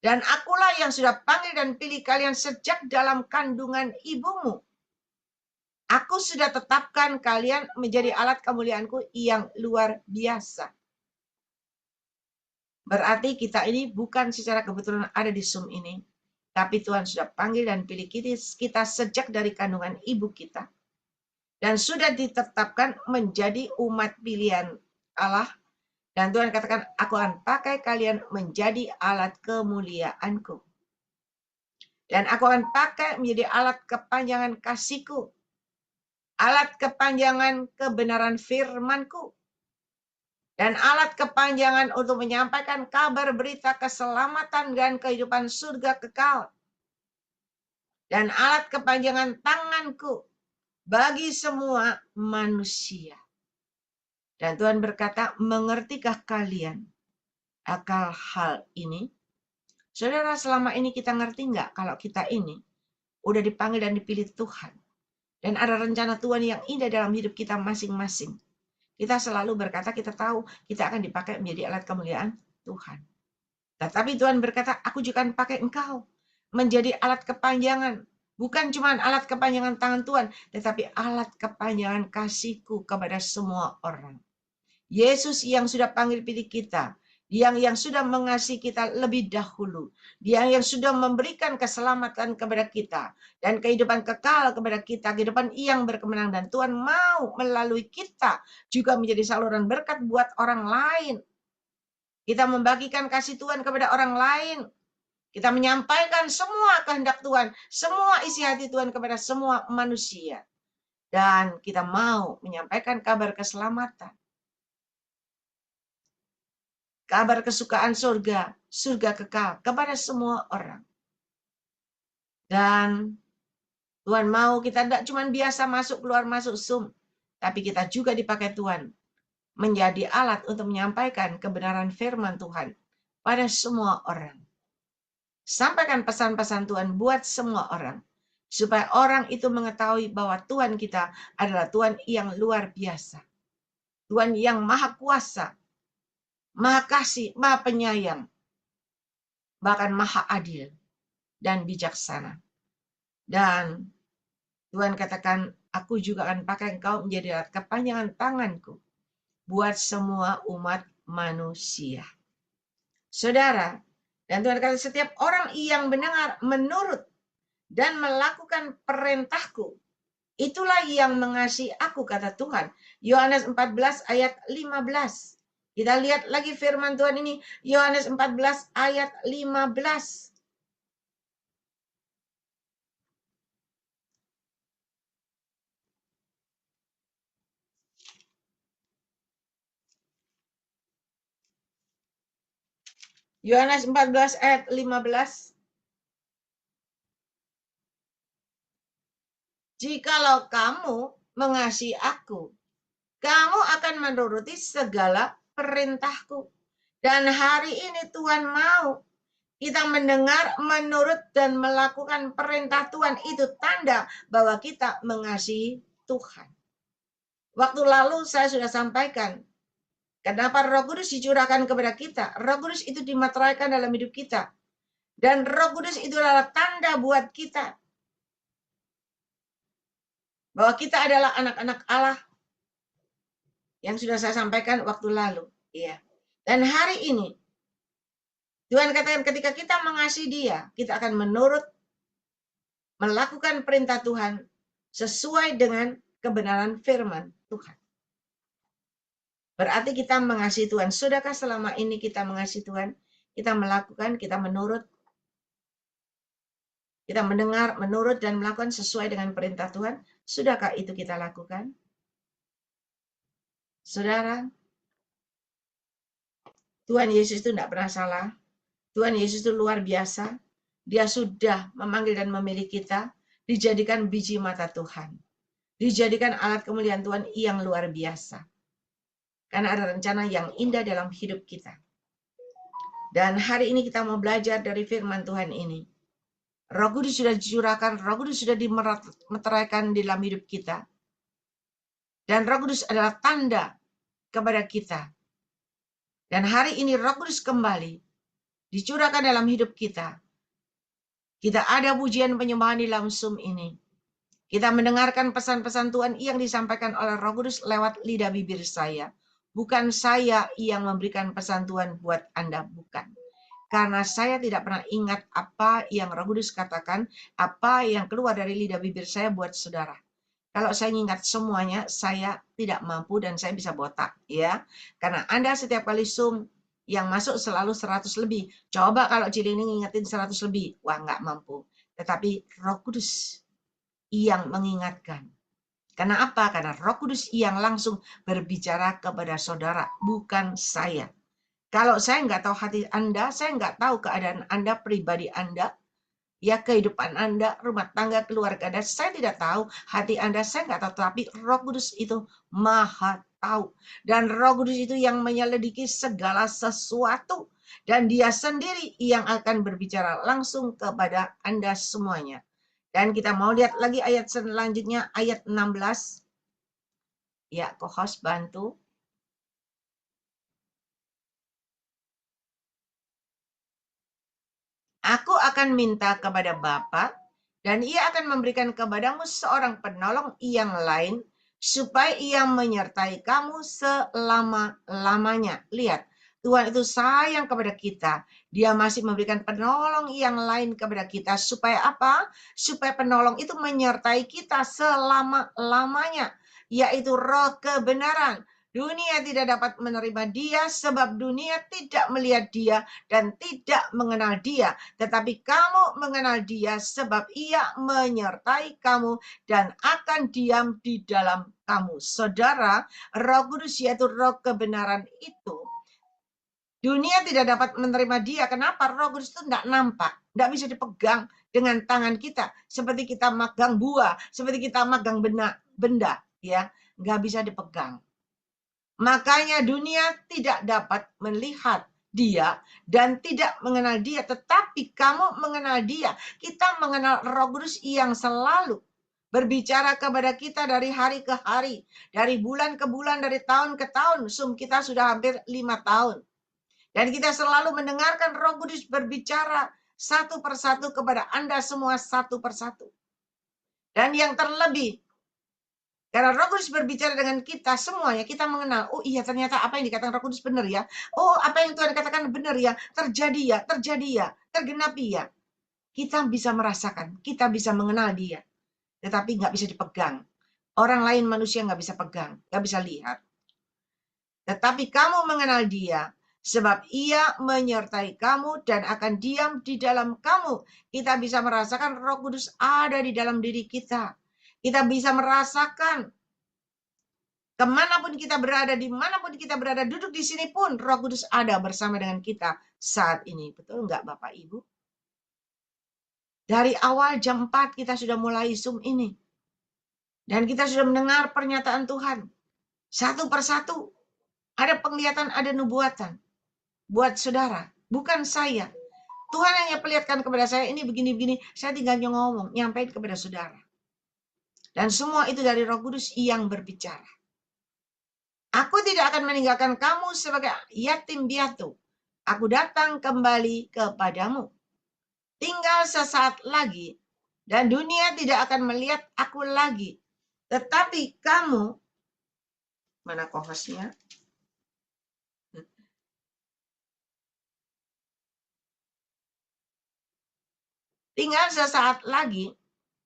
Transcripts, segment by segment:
Dan akulah yang sudah panggil dan pilih kalian sejak dalam kandungan ibumu. Aku sudah tetapkan kalian menjadi alat kemuliaanku yang luar biasa. Berarti kita ini bukan secara kebetulan ada di Zoom ini. Tapi Tuhan sudah panggil dan pilih kita sejak dari kandungan ibu kita. Dan sudah ditetapkan menjadi umat pilihan Allah. Dan Tuhan katakan, aku akan pakai kalian menjadi alat kemuliaanku. Dan aku akan pakai menjadi alat kepanjangan kasihku. Alat kepanjangan kebenaran firmanku. Dan alat kepanjangan untuk menyampaikan kabar berita keselamatan dan kehidupan surga kekal. Dan alat kepanjangan tanganku bagi semua manusia. Dan Tuhan berkata, mengertikah kalian akal hal ini? Saudara, selama ini kita ngerti nggak kalau kita ini udah dipanggil dan dipilih Tuhan. Dan ada rencana Tuhan yang indah dalam hidup kita masing-masing. Kita selalu berkata, kita tahu kita akan dipakai menjadi alat kemuliaan Tuhan. Tetapi Tuhan berkata, aku juga akan pakai engkau menjadi alat kepanjangan. Bukan cuma alat kepanjangan tangan Tuhan, tetapi alat kepanjangan kasihku kepada semua orang. Yesus yang sudah panggil pilih kita, yang sudah mengasihi kita lebih dahulu, yang sudah memberikan keselamatan kepada kita, dan kehidupan kekal kepada kita, kehidupan yang berkemenang, dan Tuhan mau melalui kita juga menjadi saluran berkat buat orang lain. Kita membagikan kasih Tuhan kepada orang lain. Kita menyampaikan semua kehendak Tuhan, semua isi hati Tuhan kepada semua manusia. Dan kita mau menyampaikan kabar keselamatan. Kabar kesukaan surga, surga kekal kepada semua orang. Dan Tuhan mau kita tidak cuma biasa masuk keluar masuk Zoom, tapi kita juga dipakai Tuhan menjadi alat untuk menyampaikan kebenaran firman Tuhan pada semua orang. Sampaikan pesan-pesan Tuhan buat semua orang, supaya orang itu mengetahui bahwa Tuhan kita adalah Tuhan yang luar biasa. Tuhan yang maha kuasa, maha kasih, maha penyayang, bahkan maha adil dan bijaksana. Dan Tuhan katakan, aku juga akan pakai engkau menjadi alat kepanjangan tanganku buat semua umat manusia. Saudara, dan Tuhan kata setiap orang yang mendengar, menurut, dan melakukan perintahku, itulah yang mengasihi aku, kata Tuhan. Yohanes 14 ayat 15. Kita lihat lagi firman Tuhan ini, Yohanes 14 ayat 15. Yohanes 14 ayat 15. Jikalau kamu mengasihi aku, kamu akan menuruti segala perintahku. Dan hari ini Tuhan mau kita mendengar, menurut, dan melakukan perintah Tuhan. Itu tanda bahwa kita mengasihi Tuhan. Waktu lalu saya sudah sampaikan, kenapa Roh Kudus dicurahkan kepada kita. Roh Kudus itu dimateraikan dalam hidup kita. Dan Roh Kudus itu adalah tanda buat kita bahwa kita adalah anak-anak Allah yang sudah saya sampaikan waktu lalu. Ya. Dan hari ini, Tuhan katakan ketika kita mengasihi Dia, kita akan menurut, melakukan perintah Tuhan sesuai dengan kebenaran firman Tuhan. Berarti kita mengasihi Tuhan. Sudahkah selama ini kita mengasihi Tuhan? Kita melakukan, kita menurut, kita mendengar, menurut, dan melakukan sesuai dengan perintah Tuhan. Sudahkah itu kita lakukan? Saudara, Tuhan Yesus itu tidak pernah salah. Tuhan Yesus itu luar biasa. Dia sudah memanggil dan memilih kita, dijadikan biji mata Tuhan. Dijadikan alat kemuliaan Tuhan yang luar biasa. Karena ada rencana yang indah dalam hidup kita. Dan hari ini kita mau belajar dari firman Tuhan ini. Roh Kudus sudah dicurahkan, Roh Kudus sudah dimeteraikan di dalam hidup kita. Dan Roh Kudus adalah tanda kepada kita. Dan hari ini Roh Kudus kembali dicurahkan dalam hidup kita. Kita ada pujian penyembahan di dalam Zoom ini. Kita mendengarkan pesan-pesan Tuhan yang disampaikan oleh Roh Kudus lewat lidah bibir saya. Bukan saya yang memberikan pesan Tuhan buat Anda, bukan. Karena saya tidak pernah ingat apa yang Roh Kudus katakan, apa yang keluar dari lidah bibir saya buat saudara. Kalau saya ingat semuanya, saya tidak mampu dan saya bisa botak, ya. Karena Anda setiap kali Zoom yang masuk selalu 100 lebih. Coba kalau Cilinyi ngingetin 100 lebih, wah nggak mampu. Tetapi Roh Kudus yang mengingatkan. Karena apa? Karena Roh Kudus yang langsung berbicara kepada saudara, bukan saya. Kalau saya nggak tahu hati Anda, saya nggak tahu keadaan Anda, pribadi Anda, ya kehidupan Anda, rumah tangga, keluarga Anda, saya tidak tahu hati Anda, saya nggak tahu. Tapi Roh Kudus itu maha tahu. Dan Roh Kudus itu yang menyelidiki segala sesuatu. Dan dia sendiri yang akan berbicara langsung kepada Anda semuanya. Dan kita mau lihat lagi ayat selanjutnya, ayat 16. Ya, co-host bantu. Aku akan minta kepada Bapa, dan ia akan memberikan kepadamu seorang penolong yang lain, supaya ia menyertai kamu selama-lamanya. Lihat, Tuhan itu sayang kepada kita. Dia masih memberikan penolong yang lain kepada kita. Supaya apa? Supaya penolong itu menyertai kita selama-lamanya. Yaitu roh kebenaran. Dunia tidak dapat menerima dia sebab dunia tidak melihat dia dan tidak mengenal dia. Tetapi kamu mengenal dia sebab ia menyertai kamu dan akan diam di dalam kamu. Saudara, Roh Kudus yaitu roh kebenaran itu. Dunia tidak dapat menerima dia. Kenapa? Roh Kudus itu tidak nampak. Tidak bisa dipegang dengan tangan kita. Seperti kita magang buah. Seperti kita magang benda. Ya, nggak bisa dipegang. Makanya dunia tidak dapat melihat dia dan tidak mengenal dia, tetapi kamu mengenal dia. Kita mengenal Roh Kudus yang selalu berbicara kepada kita dari hari ke hari, dari bulan ke bulan, dari tahun ke tahun. Kita sudah hampir 5 tahun. Dan kita selalu mendengarkan Roh Kudus berbicara satu persatu kepada Anda semua satu persatu. Dan yang terlebih, karena Roh Kudus berbicara dengan kita semuanya, kita mengenal, oh iya ternyata apa yang dikatakan Roh Kudus benar ya. Oh apa yang Tuhan katakan benar ya, terjadi ya, tergenapi ya. Kita bisa merasakan, kita bisa mengenal dia. Tetapi nggak bisa dipegang. Orang lain manusia nggak bisa pegang, nggak bisa lihat. Tetapi kamu mengenal dia, sebab ia menyertai kamu dan akan diam di dalam kamu. Kita bisa merasakan Roh Kudus ada di dalam diri kita. Kita bisa merasakan kemanapun kita berada, dimanapun kita berada, duduk di sini pun Roh Kudus ada bersama dengan kita saat ini. Betul nggak Bapak Ibu? Dari awal jam 4 kita sudah mulai Zoom ini. Dan kita sudah mendengar pernyataan Tuhan. Satu persatu. Ada penglihatan, ada nubuatan. Buat saudara. Bukan saya. Tuhan hanya perlihatkan kepada saya, ini begini-begini. Saya tinggal ngomong, nyampaikan kepada saudara. Dan semua itu dari Roh Kudus yang berbicara. Aku tidak akan meninggalkan kamu sebagai yatim piatu. Aku datang kembali kepadamu. Tinggal sesaat lagi, dan dunia tidak akan melihat aku lagi. Tetapi kamu, mana kohosnya? Tinggal sesaat lagi,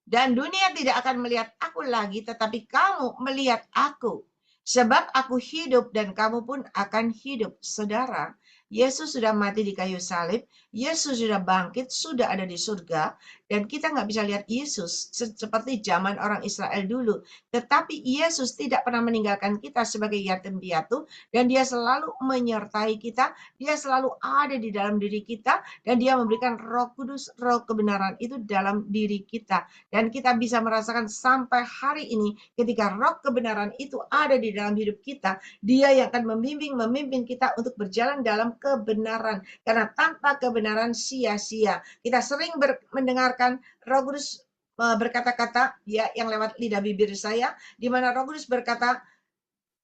dan dunia tidak akan melihat aku lagi, tetapi kamu melihat aku. Sebab aku hidup dan kamu pun akan hidup. Saudara, Yesus sudah mati di kayu salib, Yesus sudah bangkit, sudah ada di surga, dan kita nggak bisa lihat Yesus seperti zaman orang Israel dulu. Tetapi Yesus tidak pernah meninggalkan kita sebagai yatim piatu, dan dia selalu menyertai kita, dia selalu ada di dalam diri kita, dan dia memberikan Roh Kudus, Roh kebenaran itu dalam diri kita. Dan kita bisa merasakan sampai hari ini ketika Roh kebenaran itu ada di dalam hidup kita, dia yang akan memimpin kita untuk berjalan dalam kebenaran. Karena tanpa kebenaran sia-sia. Kita sering mendengarkan Roh Kudus berkata-kata ya yang lewat lidah bibir saya, di mana Roh Kudus berkata,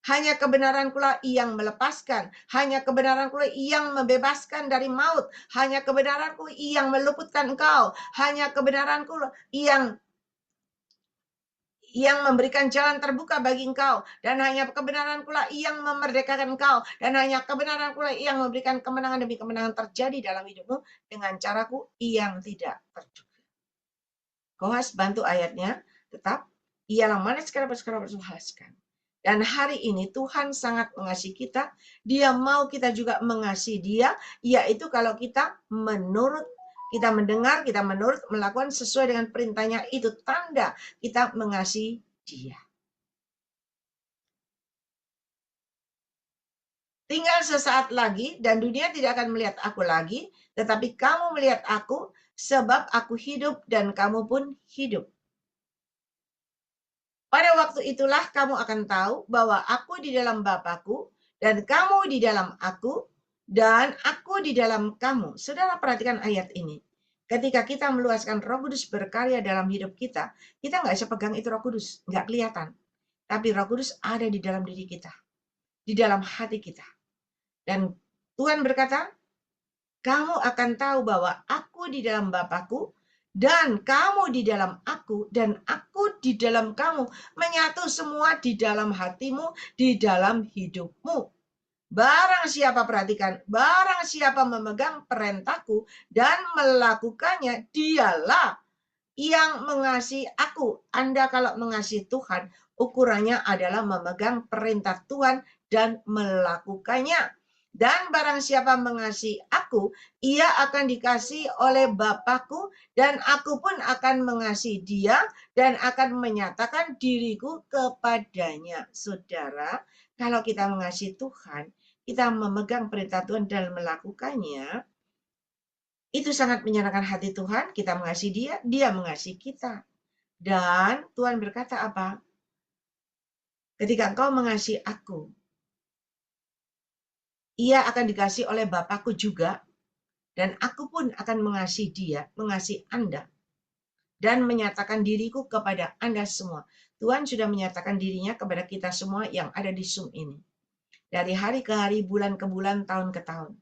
Hanya kebenaran-Kulah yang melepaskan. Hanya kebenaran-Kulah yang membebaskan dari maut. Hanya kebenaran-Ku yang meluputkan engkau. Hanya kebenaran-Ku yang memberikan jalan terbuka bagi engkau. Dan hanya kebenaran-Kulah yang memerdekakan engkau. Dan hanya kebenaran-Kulah yang memberikan kemenangan demi kemenangan terjadi dalam hidupmu dengan caraku yang tidak terduga. Kohas bantu ayatnya, tetap ialah mana sekarang berhalaskan. Dan hari ini Tuhan sangat mengasihi kita. Dia mau kita juga mengasihi dia, yaitu kalau kita menurut, kita mendengar, kita menurut, melakukan sesuai dengan perintahnya, itu tanda kita mengasihi dia. Tinggal sesaat lagi dan dunia tidak akan melihat aku lagi, tetapi kamu melihat aku sebab aku hidup dan kamu pun hidup. Pada waktu itulah kamu akan tahu bahwa aku di dalam Bapa-Ku dan kamu di dalam aku dan aku di dalam kamu. Saudara perhatikan ayat ini. Ketika kita meluaskan Roh Kudus berkarya dalam hidup kita nggak bisa pegang itu Roh Kudus, nggak kelihatan. Tapi Roh Kudus ada di dalam diri kita, di dalam hati kita. Dan Tuhan berkata, kamu akan tahu bahwa aku di dalam Bapa-Ku dan kamu di dalam aku, dan aku di dalam kamu, menyatu semua di dalam hatimu, di dalam hidupmu. Barang siapa, perhatikan, barang siapa memegang perintahku dan melakukannya, dialah yang mengasihi aku. Anda kalau mengasihi Tuhan, ukurannya adalah memegang perintah Tuhan dan melakukannya. Dan barang siapa mengasihi aku, ia akan dikasihi oleh Bapa-Ku, dan aku pun akan mengasihi dia dan akan menyatakan diriku kepadanya. Saudara, kalau kita mengasihi Tuhan, kita memegang perintah Tuhan dan melakukannya, itu sangat menyenangkan hati Tuhan. Kita mengasihi dia, dia mengasihi kita. Dan Tuhan berkata apa? Ketika engkau mengasihi aku, ia akan dikasihi oleh Bapa-Ku juga, dan aku pun akan mengasihi dia, mengasihi Anda, dan menyatakan diriku kepada Anda semua. Tuhan sudah menyatakan dirinya kepada kita semua yang ada di Zoom ini. Dari hari ke hari, bulan ke bulan, tahun ke tahun.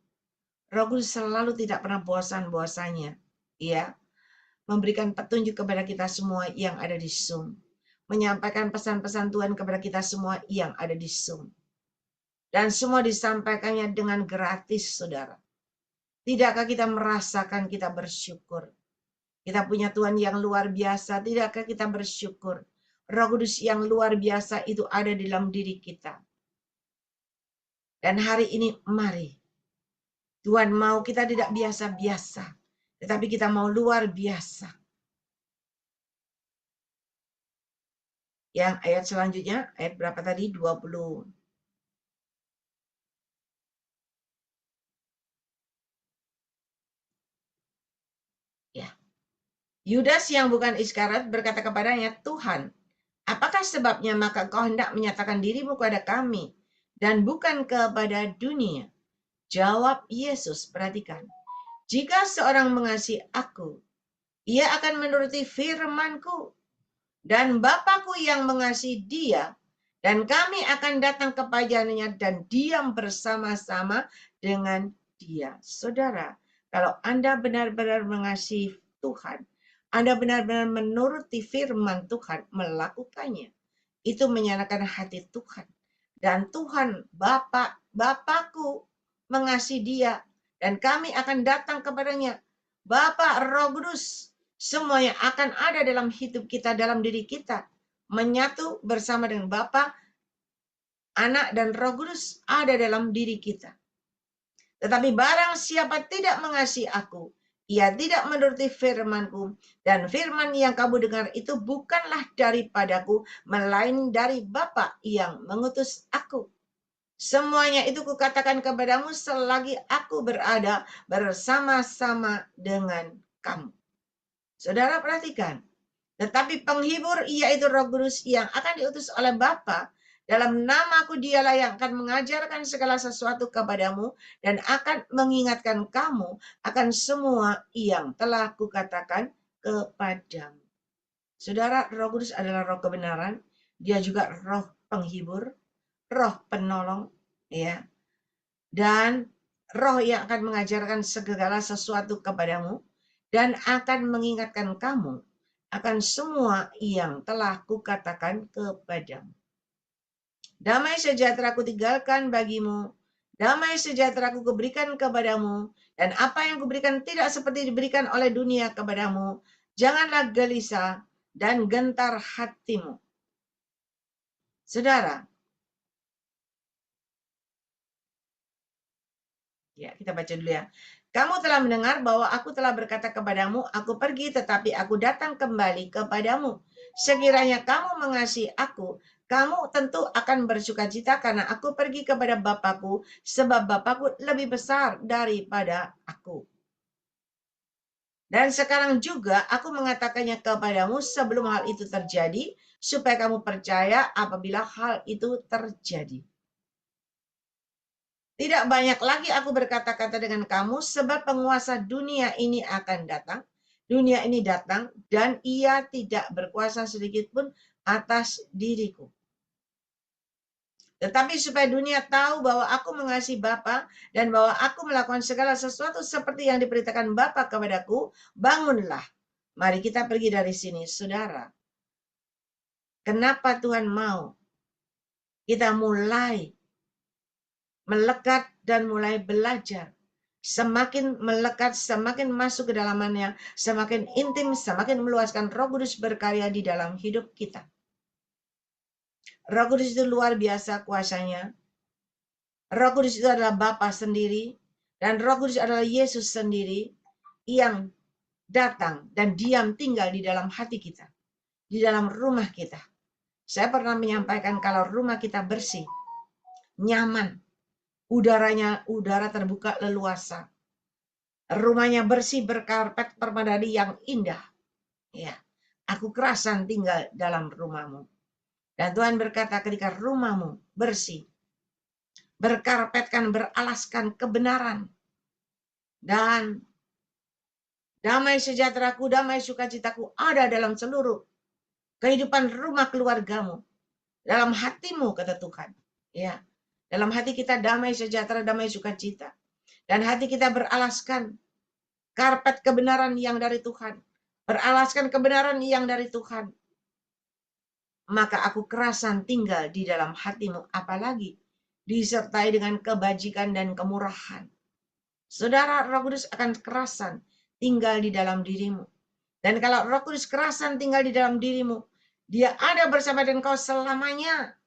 Roh Kudus selalu tidak pernah bosan-bosannya. Ya, memberikan petunjuk kepada kita semua yang ada di Zoom. Menyampaikan pesan-pesan Tuhan kepada kita semua yang ada di Zoom. Dan semua disampaikannya dengan gratis, saudara. Tidakkah kita merasakan kita bersyukur? Kita punya Tuhan yang luar biasa. Tidakkah kita bersyukur? Roh Kudus yang luar biasa itu ada di dalam diri kita. Dan hari ini mari. Tuhan mau kita tidak biasa-biasa. Tetapi kita mau luar biasa. Yang ayat selanjutnya, ayat berapa tadi? 20. Ya. Yudas yang bukan Iskariot berkata kepadanya, Tuhan, apakah sebabnya maka kau hendak menyatakan dirimu kepada kami dan bukan kepada dunia? Jawab Yesus, perhatikan. Jika seorang mengasihi aku, ia akan menuruti firman-Ku. Dan Bapa-Ku yang mengasihi dia, dan kami akan datang kepadanya dan diam bersama-sama dengan dia. Saudara, kalau Anda benar-benar mengasihi Tuhan, Anda benar-benar menuruti firman Tuhan, melakukannya, itu menyenangkan hati Tuhan. Dan Tuhan, Bapa-Ku mengasihi dia, dan kami akan datang kepadanya. Bapa, Roh Kudus, semuanya akan ada dalam hidup kita, dalam diri kita. Menyatu bersama dengan Bapa, Anak, dan Roh Kudus ada dalam diri kita. Tetapi barang siapa tidak mengasihi aku, ia tidak menuruti firman-Ku, dan firman yang kamu dengar itu bukanlah daripadaku, melainkan dari Bapa yang mengutus aku. Semuanya itu kukatakan kepadamu selagi aku berada bersama-sama dengan kamu. Saudara perhatikan, tetapi penghibur yaitu Roh Kudus yang akan diutus oleh Bapa, dalam namaku dialah yang akan mengajarkan segala sesuatu kepadamu dan akan mengingatkan kamu akan semua yang telah kukatakan kepadamu. Saudara, Roh Kudus adalah roh kebenaran, dia juga roh penghibur, roh penolong, ya, dan roh yang akan mengajarkan segala sesuatu kepadamu dan akan mengingatkan kamu akan semua yang telah kukatakan kepadamu. Damai sejahtera kutinggalkan bagimu, damai sejahtera kuberikan kepadamu, dan apa yang kuberikan tidak seperti diberikan oleh dunia kepadamu. Janganlah gelisah dan gentar hatimu. Saudara, ya, kita baca dulu ya. Kamu telah mendengar bahwa aku telah berkata kepadamu, aku pergi tetapi aku datang kembali kepadamu. Sekiranya kamu mengasihi aku, kamu tentu akan bersukacita karena aku pergi kepada Bapakku, sebab Bapakku lebih besar daripada aku. Dan sekarang juga aku mengatakannya kepadamu sebelum hal itu terjadi, supaya kamu percaya apabila hal itu terjadi. Tidak banyak lagi aku berkata-kata dengan kamu, sebab penguasa dunia ini akan datang. Dunia ini datang, dan ia tidak berkuasa sedikit pun atas diriku. Tetapi supaya dunia tahu bahwa aku mengasihi Bapa dan bahwa aku melakukan segala sesuatu seperti yang diperintahkan Bapa kepadaku, bangunlah. Mari kita pergi dari sini, saudara. Kenapa Tuhan mau kita mulai melekat dan mulai belajar? Semakin melekat, semakin masuk ke dalamannya, semakin intim, semakin meluaskan Roh Kudus berkarya di dalam hidup kita. Roh Kudus itu luar biasa kuasanya. Roh Kudus itu adalah Bapa sendiri, dan Roh Kudus adalah Yesus sendiri yang datang dan diam tinggal di dalam hati kita, di dalam rumah kita. Saya pernah menyampaikan kalau rumah kita bersih, nyaman, udara terbuka leluasa, rumahnya bersih berkarpet permadani yang indah. Ya, aku kerasan tinggal dalam rumahmu. Dan Tuhan berkata ketika rumahmu bersih, berkarpetkan, beralaskan kebenaran, dan damai sejahteraku, damai sukacitaku ada dalam seluruh kehidupan rumah keluargamu, dalam hatimu, kata Tuhan. Ya, dalam hati kita damai sejahtera, damai sukacita. Dan hati kita beralaskan karpet kebenaran yang dari Tuhan. Beralaskan kebenaran yang dari Tuhan. Maka aku kerasan tinggal di dalam hatimu, apalagi disertai dengan kebajikan dan kemurahan. Saudara, Roh Kudus akan kerasan tinggal di dalam dirimu. Dan kalau Roh Kudus kerasan tinggal di dalam dirimu, dia ada bersama dengan kau selamanya.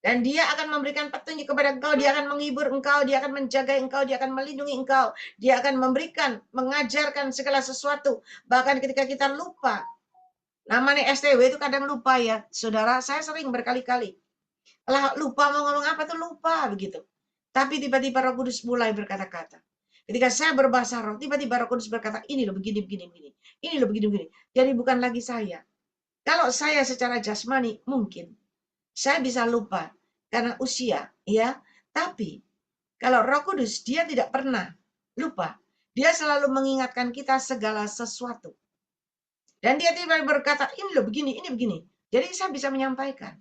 Dan dia akan memberikan petunjuk kepada engkau, dia akan menghibur engkau, dia akan menjaga engkau, dia akan melindungi engkau, dia akan memberikan, mengajarkan segala sesuatu. Bahkan ketika kita lupa, namanya STW itu kadang lupa ya, saudara. Saya sering berkali-kali. Lah lupa mau ngomong apa tuh lupa begitu. Tapi tiba-tiba Roh Kudus mulai berkata-kata. Ketika saya berbahasa roh, tiba-tiba Roh Kudus berkata, ini loh begini, begini, begini. Ini loh begini, begini. Jadi bukan lagi saya. Kalau saya secara jasmani, mungkin saya bisa lupa karena usia, ya. Tapi kalau Roh Kudus, dia tidak pernah lupa. Dia selalu mengingatkan kita segala sesuatu. Dan dia tiba-tiba berkata, ini loh begini, ini begini. Jadi saya bisa menyampaikan.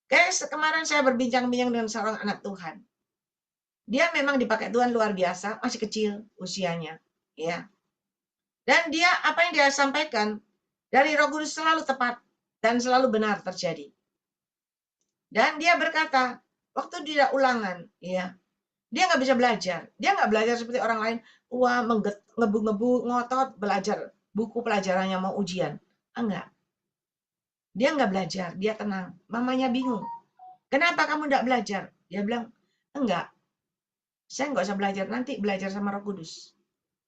Kayak kemarin saya berbincang-bincang dengan seorang anak Tuhan. Dia memang dipakai Tuhan luar biasa, masih kecil usianya, ya. Dan dia apa yang dia sampaikan dari Roh Kudus selalu tepat dan selalu benar terjadi. Dan dia berkata, waktu dia ulangan, ya, dia nggak bisa belajar. Dia nggak belajar seperti orang lain, wah ngebu-ngebu, ngotot belajar buku pelajarannya mau ujian. Enggak. Dia nggak belajar, dia tenang. Mamanya bingung. Kenapa kamu nggak belajar? Dia bilang, enggak. Saya nggak usah belajar, nanti belajar sama Roh Kudus.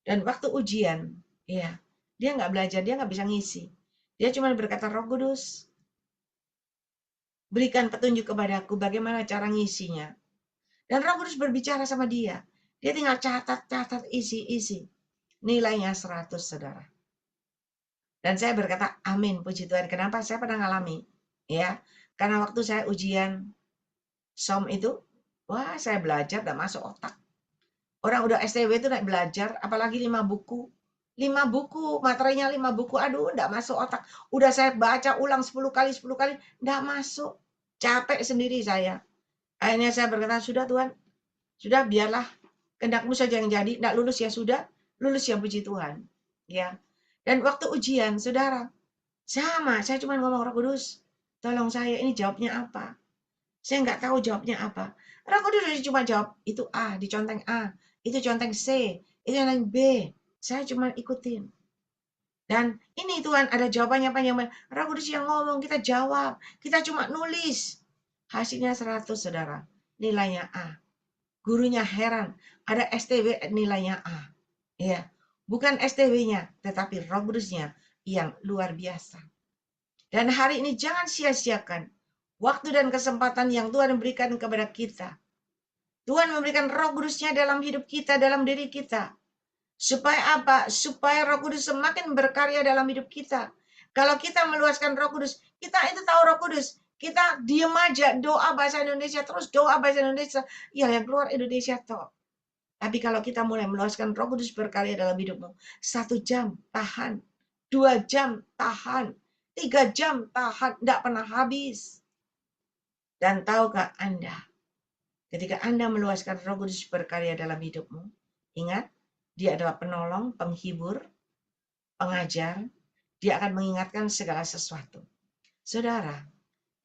Dan waktu ujian, ya, dia nggak belajar, dia nggak bisa ngisi. Dia cuma berkata, Roh Kudus, berikan petunjuk kepadaku bagaimana cara ngisinya. Dan Roh Kudus berbicara sama dia. Dia tinggal catat, isi. Nilainya 100, saudara. Dan saya berkata, amin, puji Tuhan. Kenapa? Saya pernah ngalami. Ya, karena waktu saya ujian SOM itu, wah saya belajar dan masuk otak. Orang udah STW itu naik belajar, apalagi 5 buku. 5 buku, materinya 5 buku, aduh enggak masuk otak. Udah saya baca ulang 10 kali, enggak masuk. Capek sendiri saya. Akhirnya saya berkata, sudah Tuhan, sudah biarlah kehendak-Mu saja yang jadi. Tidak lulus ya sudah, lulus ya puji Tuhan. Ya. Dan waktu ujian, saudara, sama, saya cuma ngomong, Roh Kudus, tolong saya, ini jawabnya apa? Saya nggak tahu jawabnya apa. Roh Kudus cuma jawab, itu A, diconteng A, itu conteng C, itu conteng B. Saya cuma ikutin. Dan ini Tuhan ada jawabannya panjang. Roh Kudus yang ngomong, kita jawab. Kita cuma nulis. Hasilnya 100, saudara. Nilainya A. Gurunya heran. Ada STW nilainya A. Ya, bukan STW-nya, tetapi Roh Kudusnya yang luar biasa. Dan hari ini jangan sia-siakan waktu dan kesempatan yang Tuhan berikan kepada kita. Tuhan memberikan Roh Kudusnya dalam hidup kita, dalam diri kita. Supaya apa? Supaya Roh Kudus semakin berkarya dalam hidup kita. Kalau kita meluaskan Roh Kudus, kita itu tahu Roh Kudus. Kita diem aja, doa bahasa Indonesia, terus doa bahasa Indonesia. Ya, yang keluar Indonesia toh. Tapi kalau kita mulai meluaskan Roh Kudus berkarya dalam hidupmu, 1 jam tahan, 2 jam tahan, 3 jam tahan, tidak pernah habis. Dan tahukah Anda, ketika Anda meluaskan Roh Kudus berkarya dalam hidupmu, ingat, Dia adalah penolong, penghibur, pengajar, Dia akan mengingatkan segala sesuatu. Saudara,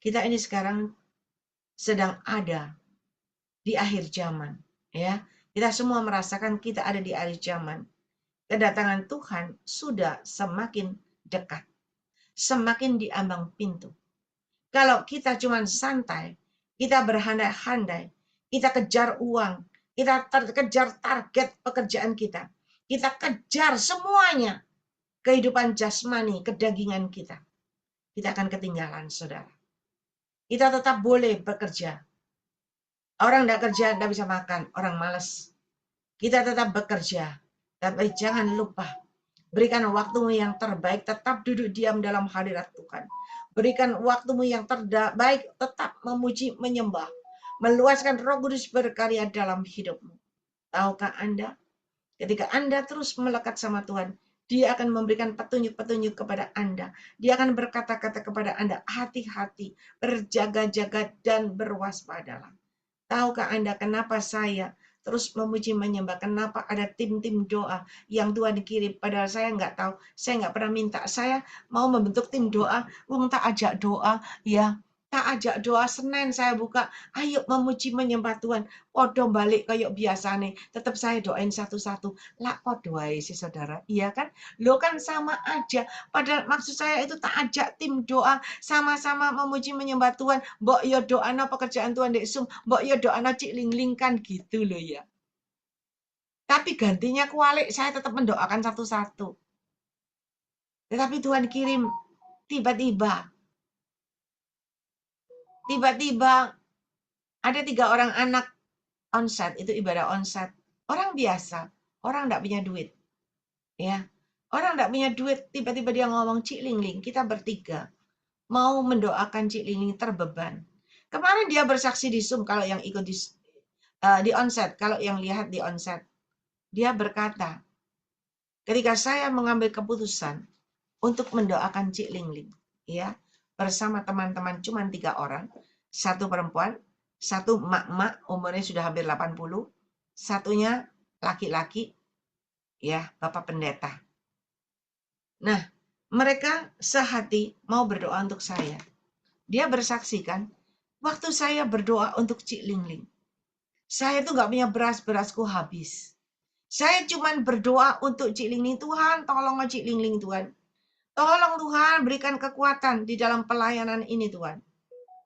kita ini sekarang sedang ada di akhir zaman, ya. Kita semua merasakan kita ada di akhir zaman. Kedatangan Tuhan sudah semakin dekat, semakin di ambang pintu. Kalau kita cuma santai, kita berhandai-handai, kita kejar uang, kita kejar target pekerjaan kita kejar semuanya, kehidupan jasmani, kedagingan kita akan ketinggalan, saudara. Kita tetap boleh bekerja. Orang tidak kerja, tidak bisa makan, orang malas. Kita tetap bekerja, tapi jangan lupa berikan waktumu yang terbaik, tetap duduk diam dalam hadirat Tuhan. Berikan waktumu yang terbaik, tetap memuji, menyembah. Meluaskan Roh Kudus berkarya dalam hidupmu. Tahukah Anda, ketika Anda terus melekat sama Tuhan, Dia akan memberikan petunjuk-petunjuk kepada Anda. Dia akan berkata-kata kepada Anda, hati-hati, berjaga-jaga, dan berwaspadalah. Tahukah Anda kenapa saya terus memuji menyembah? Kenapa ada tim-tim doa yang Tuhan kirim? Padahal saya nggak tahu, saya nggak pernah minta. Saya mau membentuk tim doa, tak ajak doa, ya. Tak ajak doa, Senin saya buka, ayo memuji menyembah Tuhan. Podo balik kayak biasa nih, tetap saya doain satu-satu. Lah podo aja sih saudara, iya kan? Lo kan sama aja. Padahal maksud saya itu tak ajak tim doa, sama-sama memuji menyembah Tuhan. Mbok yo doana pekerjaan Tuhan dek Zoom, mbok yo doana Cik Lingling kan gitu loh ya. Tapi gantinya kualik, saya tetap mendoakan satu-satu. Tetapi Tuhan kirim tiba-tiba ada 3 orang anak onsite, itu ibadah onsite. Orang biasa, orang enggak punya duit. Ya. Orang enggak punya duit, tiba-tiba dia ngomong, Cik Lingling, kita bertiga mau mendoakan Cik Lingling terbeban. Kemarin dia bersaksi di Zoom, kalau yang ikut di onsite, kalau yang lihat di onsite. Dia berkata, ketika saya mengambil keputusan untuk mendoakan Cik Lingling, ya, bersama teman-teman cuma 3 orang, 1 perempuan, 1 emak-emak umurnya sudah hampir 80, satunya laki-laki, ya, Bapak Pendeta. Nah, mereka sehati mau berdoa untuk saya. Dia bersaksi kan, waktu saya berdoa untuk Cik Lingling, saya tuh nggak punya beras, berasku habis. Saya cuma berdoa untuk Cik Lingling, Tuhan tolong Cik Lingling Tuhan. Tolong Tuhan berikan kekuatan di dalam pelayanan ini Tuhan.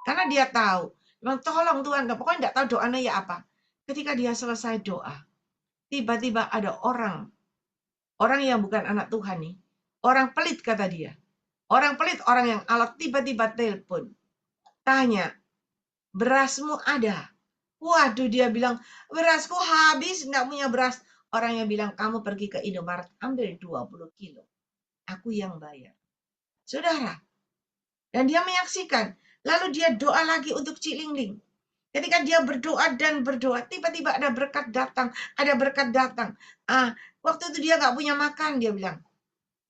Karena dia tahu, memang tolong Tuhan, pokoknya nggak tahu doanya ya apa. Ketika dia selesai doa, tiba-tiba ada orang yang bukan anak Tuhan nih, orang pelit kata dia. Orang pelit, orang yang alot, tiba-tiba telepon. Tanya, berasmu ada? Waduh, dia bilang, berasku habis, nggak punya beras. Orangnya bilang, kamu pergi ke Indomaret, ambil 20 kilo. Aku yang bayar. Saudara, dan dia menyaksikan. Lalu dia doa lagi untuk Cik Lingling. Ketika dia berdoa dan berdoa, tiba-tiba ada berkat datang. Ada berkat datang. Waktu itu dia nggak punya makan, dia bilang.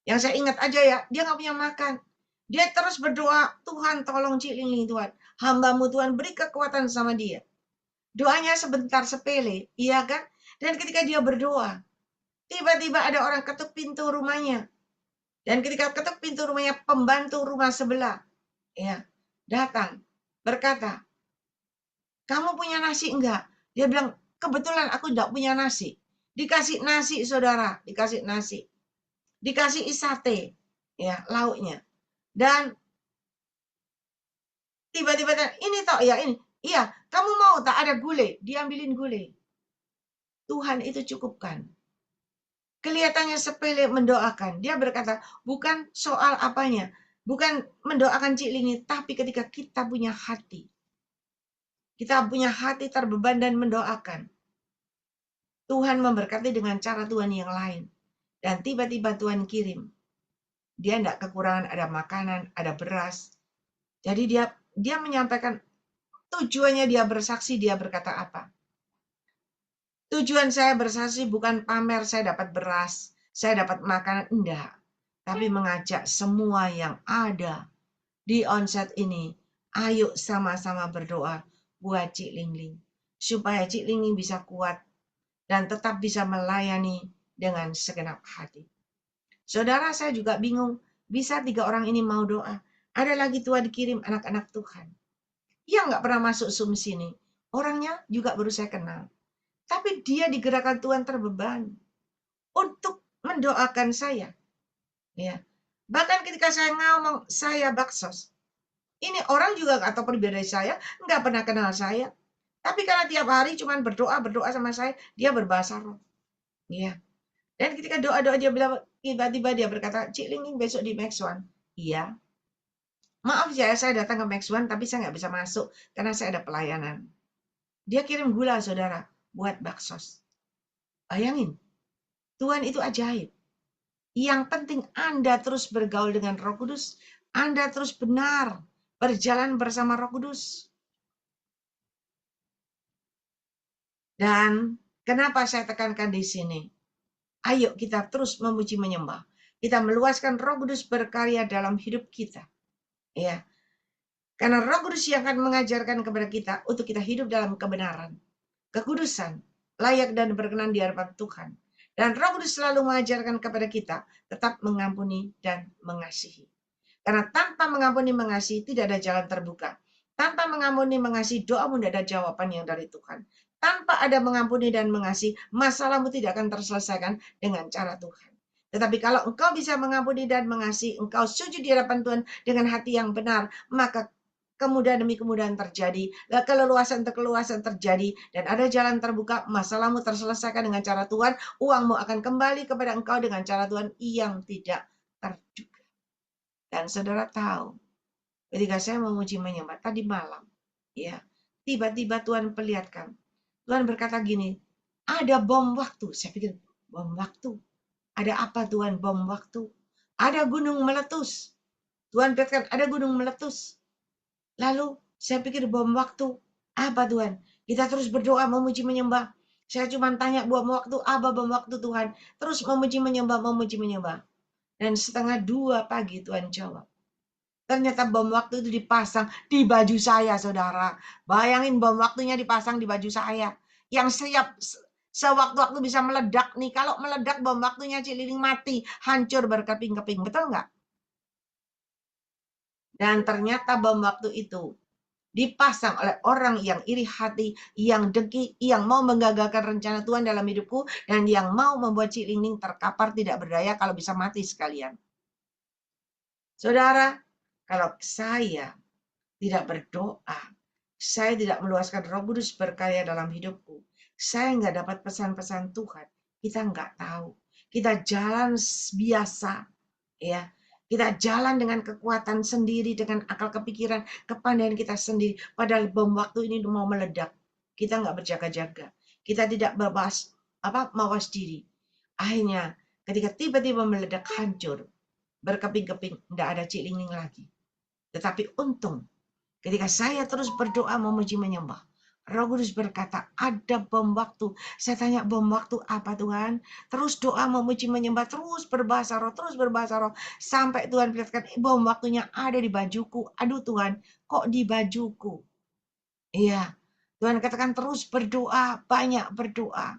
Yang saya ingat aja ya, dia nggak punya makan. Dia terus berdoa, Tuhan tolong Cik Ling Tuhan. Hamba-Mu Tuhan beri kekuatan sama dia. Doanya sebentar sepele, iya kan? Dan ketika dia berdoa, tiba-tiba ada orang ketuk pintu rumahnya. Dan ketika ketuk pintu rumahnya, pembantu rumah sebelah, ya, datang, berkata, kamu punya nasi enggak? Dia bilang, kebetulan aku enggak punya nasi. Dikasih nasi, saudara, dikasih nasi. Dikasih sate, ya, lauknya. Dan tiba-tiba, ini toh, ya ini. Iya, kamu mau tak ada gulai? Diambilin gulai. Tuhan itu cukupkan. Kelihatannya sepele mendoakan. Dia berkata, bukan soal apanya. Bukan mendoakan Cik Lingi, tapi ketika kita punya hati. Kita punya hati terbeban dan mendoakan. Tuhan memberkati dengan cara Tuhan yang lain. Dan tiba-tiba Tuhan kirim. Dia tidak kekurangan, ada makanan, ada beras. Jadi dia menyampaikan tujuannya, dia bersaksi, dia berkata apa? Tujuan saya bersaksi bukan pamer saya dapat beras, saya dapat makanan, enggak. Tapi mengajak semua yang ada di onset ini, ayo sama-sama berdoa buat Cik Ling Ling. Supaya Cik Ling Ling bisa kuat dan tetap bisa melayani dengan segenap hati. Saudara, saya juga bingung, bisa 3 orang ini mau doa. Ada lagi Tuhan kirim anak-anak Tuhan. Yang nggak pernah masuk Zoom sini. Orangnya juga baru saya kenal. Tapi dia digerakkan Tuhan terbeban untuk mendoakan saya. Ya. Bahkan ketika saya ngomong, saya baksos. Ini orang juga nggak tahu pribadi saya, nggak pernah kenal saya. Tapi karena tiap hari cuma berdoa sama saya, dia berbahasa roh. Ya. Dan ketika doa-doa dia bilang, tiba-tiba dia berkata, Cik Ling besok di Max One. Iya. Maaf ya, saya datang ke Max One, tapi saya nggak bisa masuk karena saya ada pelayanan. Dia kirim gula, saudara, buat baksos. Bayangin, Tuhan itu ajaib. Yang penting Anda terus bergaul dengan Roh Kudus. Anda terus benar berjalan bersama Roh Kudus. Dan kenapa saya tekankan di sini? Ayo kita terus memuji menyembah. Kita meluaskan Roh Kudus berkarya dalam hidup kita. Ya. Karena Roh Kudus yang akan mengajarkan kepada kita untuk kita hidup dalam kebenaran, kekudusan, layak dan berkenan di hadapan Tuhan. Dan Roh Kudus selalu mengajarkan kepada kita tetap mengampuni dan mengasihi. Karena tanpa mengampuni mengasihi tidak ada jalan terbuka. Tanpa mengampuni mengasihi doamu tidak ada jawaban yang dari Tuhan. Tanpa ada mengampuni dan mengasihi, masalahmu tidak akan terselesaikan dengan cara Tuhan. Tetapi kalau engkau bisa mengampuni dan mengasihi, engkau sujud di hadapan Tuhan dengan hati yang benar, maka kemudahan demi kemudahan terjadi, keleluasan terjadi, dan ada jalan terbuka, masalahmu terselesaikan dengan cara Tuhan, uangmu akan kembali kepada engkau dengan cara Tuhan yang tidak terduga. Dan saudara tahu, ketika saya memuji menyembah tadi malam, ya, tiba-tiba Tuhan perlihatkan. Tuhan berkata gini, ada bom waktu. Saya pikir, bom waktu? Ada apa Tuhan bom waktu? Ada gunung meletus. Tuhan berkata, ada gunung meletus. Lalu saya pikir bom waktu. Apa Tuhan? Kita terus berdoa, memuji menyembah. Saya cuma tanya bom waktu, apa bom waktu Tuhan? Terus memuji menyembah, memuji menyembah. Dan 1:30 pagi Tuhan jawab. Ternyata bom waktu itu dipasang di baju saya, saudara. Bayangin bom waktunya dipasang di baju saya. Yang siap sewaktu-waktu bisa meledak nih. Kalau meledak bom waktunya Cik Liling mati, hancur berkeping-keping. Betul nggak? Dan ternyata bom waktu itu dipasang oleh orang yang iri hati, yang dengki, yang mau menggagalkan rencana Tuhan dalam hidupku, dan yang mau membuat Cik Liling terkapar tidak berdaya kalau bisa mati sekalian. Saudara, kalau saya tidak berdoa, saya tidak meluaskan Roh Kudus berkarya dalam hidupku, saya nggak dapat pesan-pesan Tuhan, kita nggak tahu. Kita jalan biasa, ya. Kita jalan dengan kekuatan sendiri, dengan akal kepikiran, kepandaian kita sendiri. Padahal bom waktu ini mau meledak. Kita nggak berjaga-jaga. Kita tidak mawas diri. Akhirnya ketika tiba-tiba meledak, hancur. Berkeping-keping, tidak ada Cik Ling Ling lagi. Tetapi untung, ketika saya terus berdoa memuji menyembah, Roh Kudus berkata, ada bom waktu. Saya tanya, bom waktu apa Tuhan? Terus doa memuji menyembah, terus berbahasa roh, terus berbahasa roh. Sampai Tuhan perlihatkan, bom waktunya ada di bajuku. Aduh Tuhan, kok di bajuku? Iya, Tuhan katakan terus berdoa, banyak berdoa.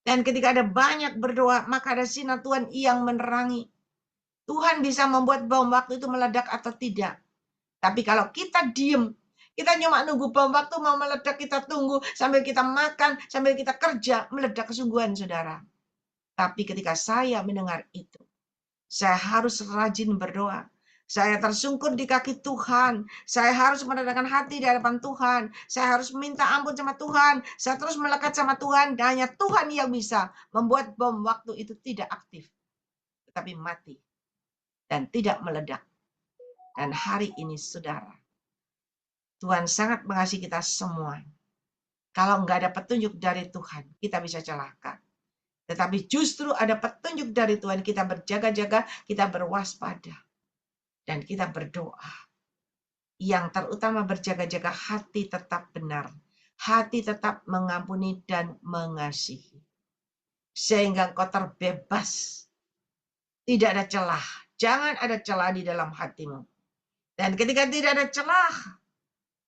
Dan ketika ada banyak berdoa, maka ada sinar Tuhan yang menerangi. Tuhan bisa membuat bom waktu itu meledak atau tidak. Tapi kalau kita diem, kita cuma nunggu bom waktu mau meledak, kita tunggu sambil kita makan, sambil kita kerja, meledak kesungguhan, saudara. Tapi ketika saya mendengar itu, saya harus rajin berdoa. Saya tersungkur di kaki Tuhan. Saya harus merendahkan hati di hadapan Tuhan. Saya harus minta ampun sama Tuhan. Saya terus melekat sama Tuhan. Dan hanya Tuhan yang bisa membuat bom waktu itu tidak aktif, tetapi mati dan tidak meledak. Dan hari ini, saudara, Tuhan sangat mengasihi kita semua. Kalau nggak ada petunjuk dari Tuhan, kita bisa celaka. Tetapi justru ada petunjuk dari Tuhan, kita berjaga-jaga, kita berwaspada, dan kita berdoa. Yang terutama berjaga-jaga, hati tetap benar. Hati tetap mengampuni dan mengasihi. Sehingga engkau terbebas. Tidak ada celah. Jangan ada celah di dalam hatimu. Dan ketika tidak ada celah,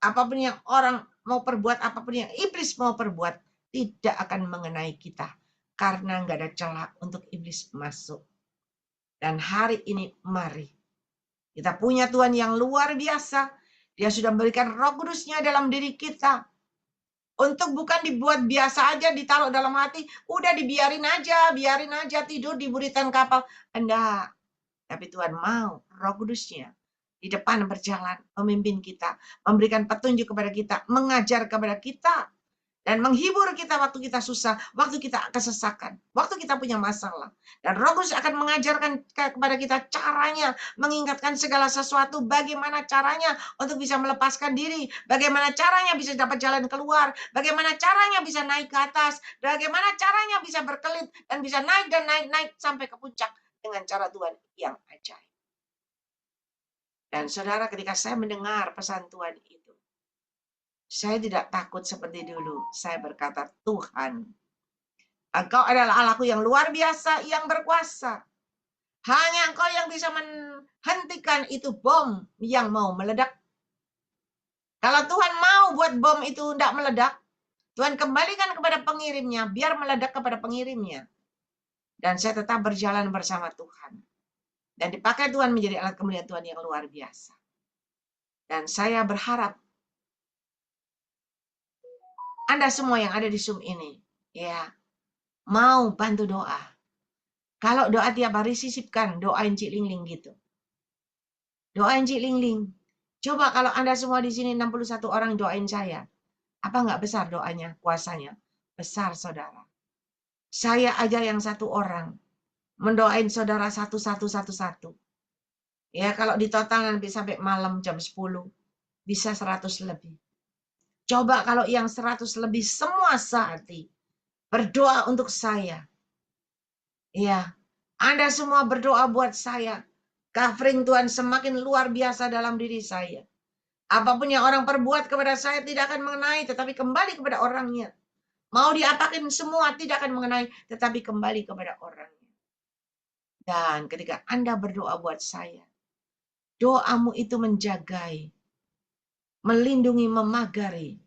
apapun yang orang mau perbuat, apapun yang iblis mau perbuat, tidak akan mengenai kita. Karena nggak ada celah untuk iblis masuk. Dan hari ini mari. Kita punya Tuhan yang luar biasa. Dia sudah memberikan Roh Kudus-Nya dalam diri kita. Untuk bukan dibuat biasa aja, ditaruh dalam hati, udah biarin aja tidur di buritan kapal. Enggak. Tapi Tuhan mau Roh Kudus-Nya di depan berjalan, memimpin kita, memberikan petunjuk kepada kita, mengajar kepada kita, dan menghibur kita waktu kita susah, waktu kita kesesakan, waktu kita punya masalah. Dan Roh Kudus akan mengajarkan kepada kita caranya, mengingatkan segala sesuatu, bagaimana caranya untuk bisa melepaskan diri, bagaimana caranya bisa dapat jalan keluar, bagaimana caranya bisa naik ke atas, bagaimana caranya bisa berkelit, dan bisa naik dan naik sampai ke puncak dengan cara Tuhan yang ajaib. Dan saudara, ketika saya mendengar pesan Tuhan itu, saya tidak takut seperti dulu. Saya berkata, Tuhan, Engkau adalah Allahku yang luar biasa, yang berkuasa. Hanya Engkau yang bisa menghentikan itu bom yang mau meledak. Kalau Tuhan mau buat bom itu tidak meledak, Tuhan kembalikan kepada pengirimnya, biar meledak kepada pengirimnya. Dan saya tetap berjalan bersama Tuhan. Dan dipakai Tuhan menjadi alat kemuliaan Tuhan yang luar biasa. Dan saya berharap Anda semua yang ada di Zoom ini, ya, mau bantu doa. Kalau doa tiap hari sisipkan, doain Cik Lingling gitu. Doain Cik Lingling. Coba kalau Anda semua di sini 61 orang doain saya. Apa nggak besar doanya, kuasanya? Besar, saudara. Saya aja yang satu orang mendoain saudara satu. Ya, kalau di total nanti sampai malam jam 10, bisa 100 lebih. Coba kalau yang 100 lebih semua sehati berdoa untuk saya. Ya, Anda semua berdoa buat saya. Covering Tuhan semakin luar biasa dalam diri saya. Apapun yang orang perbuat kepada saya tidak akan mengenai, tetapi kembali kepada orangnya. Mau diapakin semua tidak akan mengenai, tetapi kembali kepada orangnya. Dan ketika Anda berdoa buat saya, doamu itu menjagai, melindungi, memagari,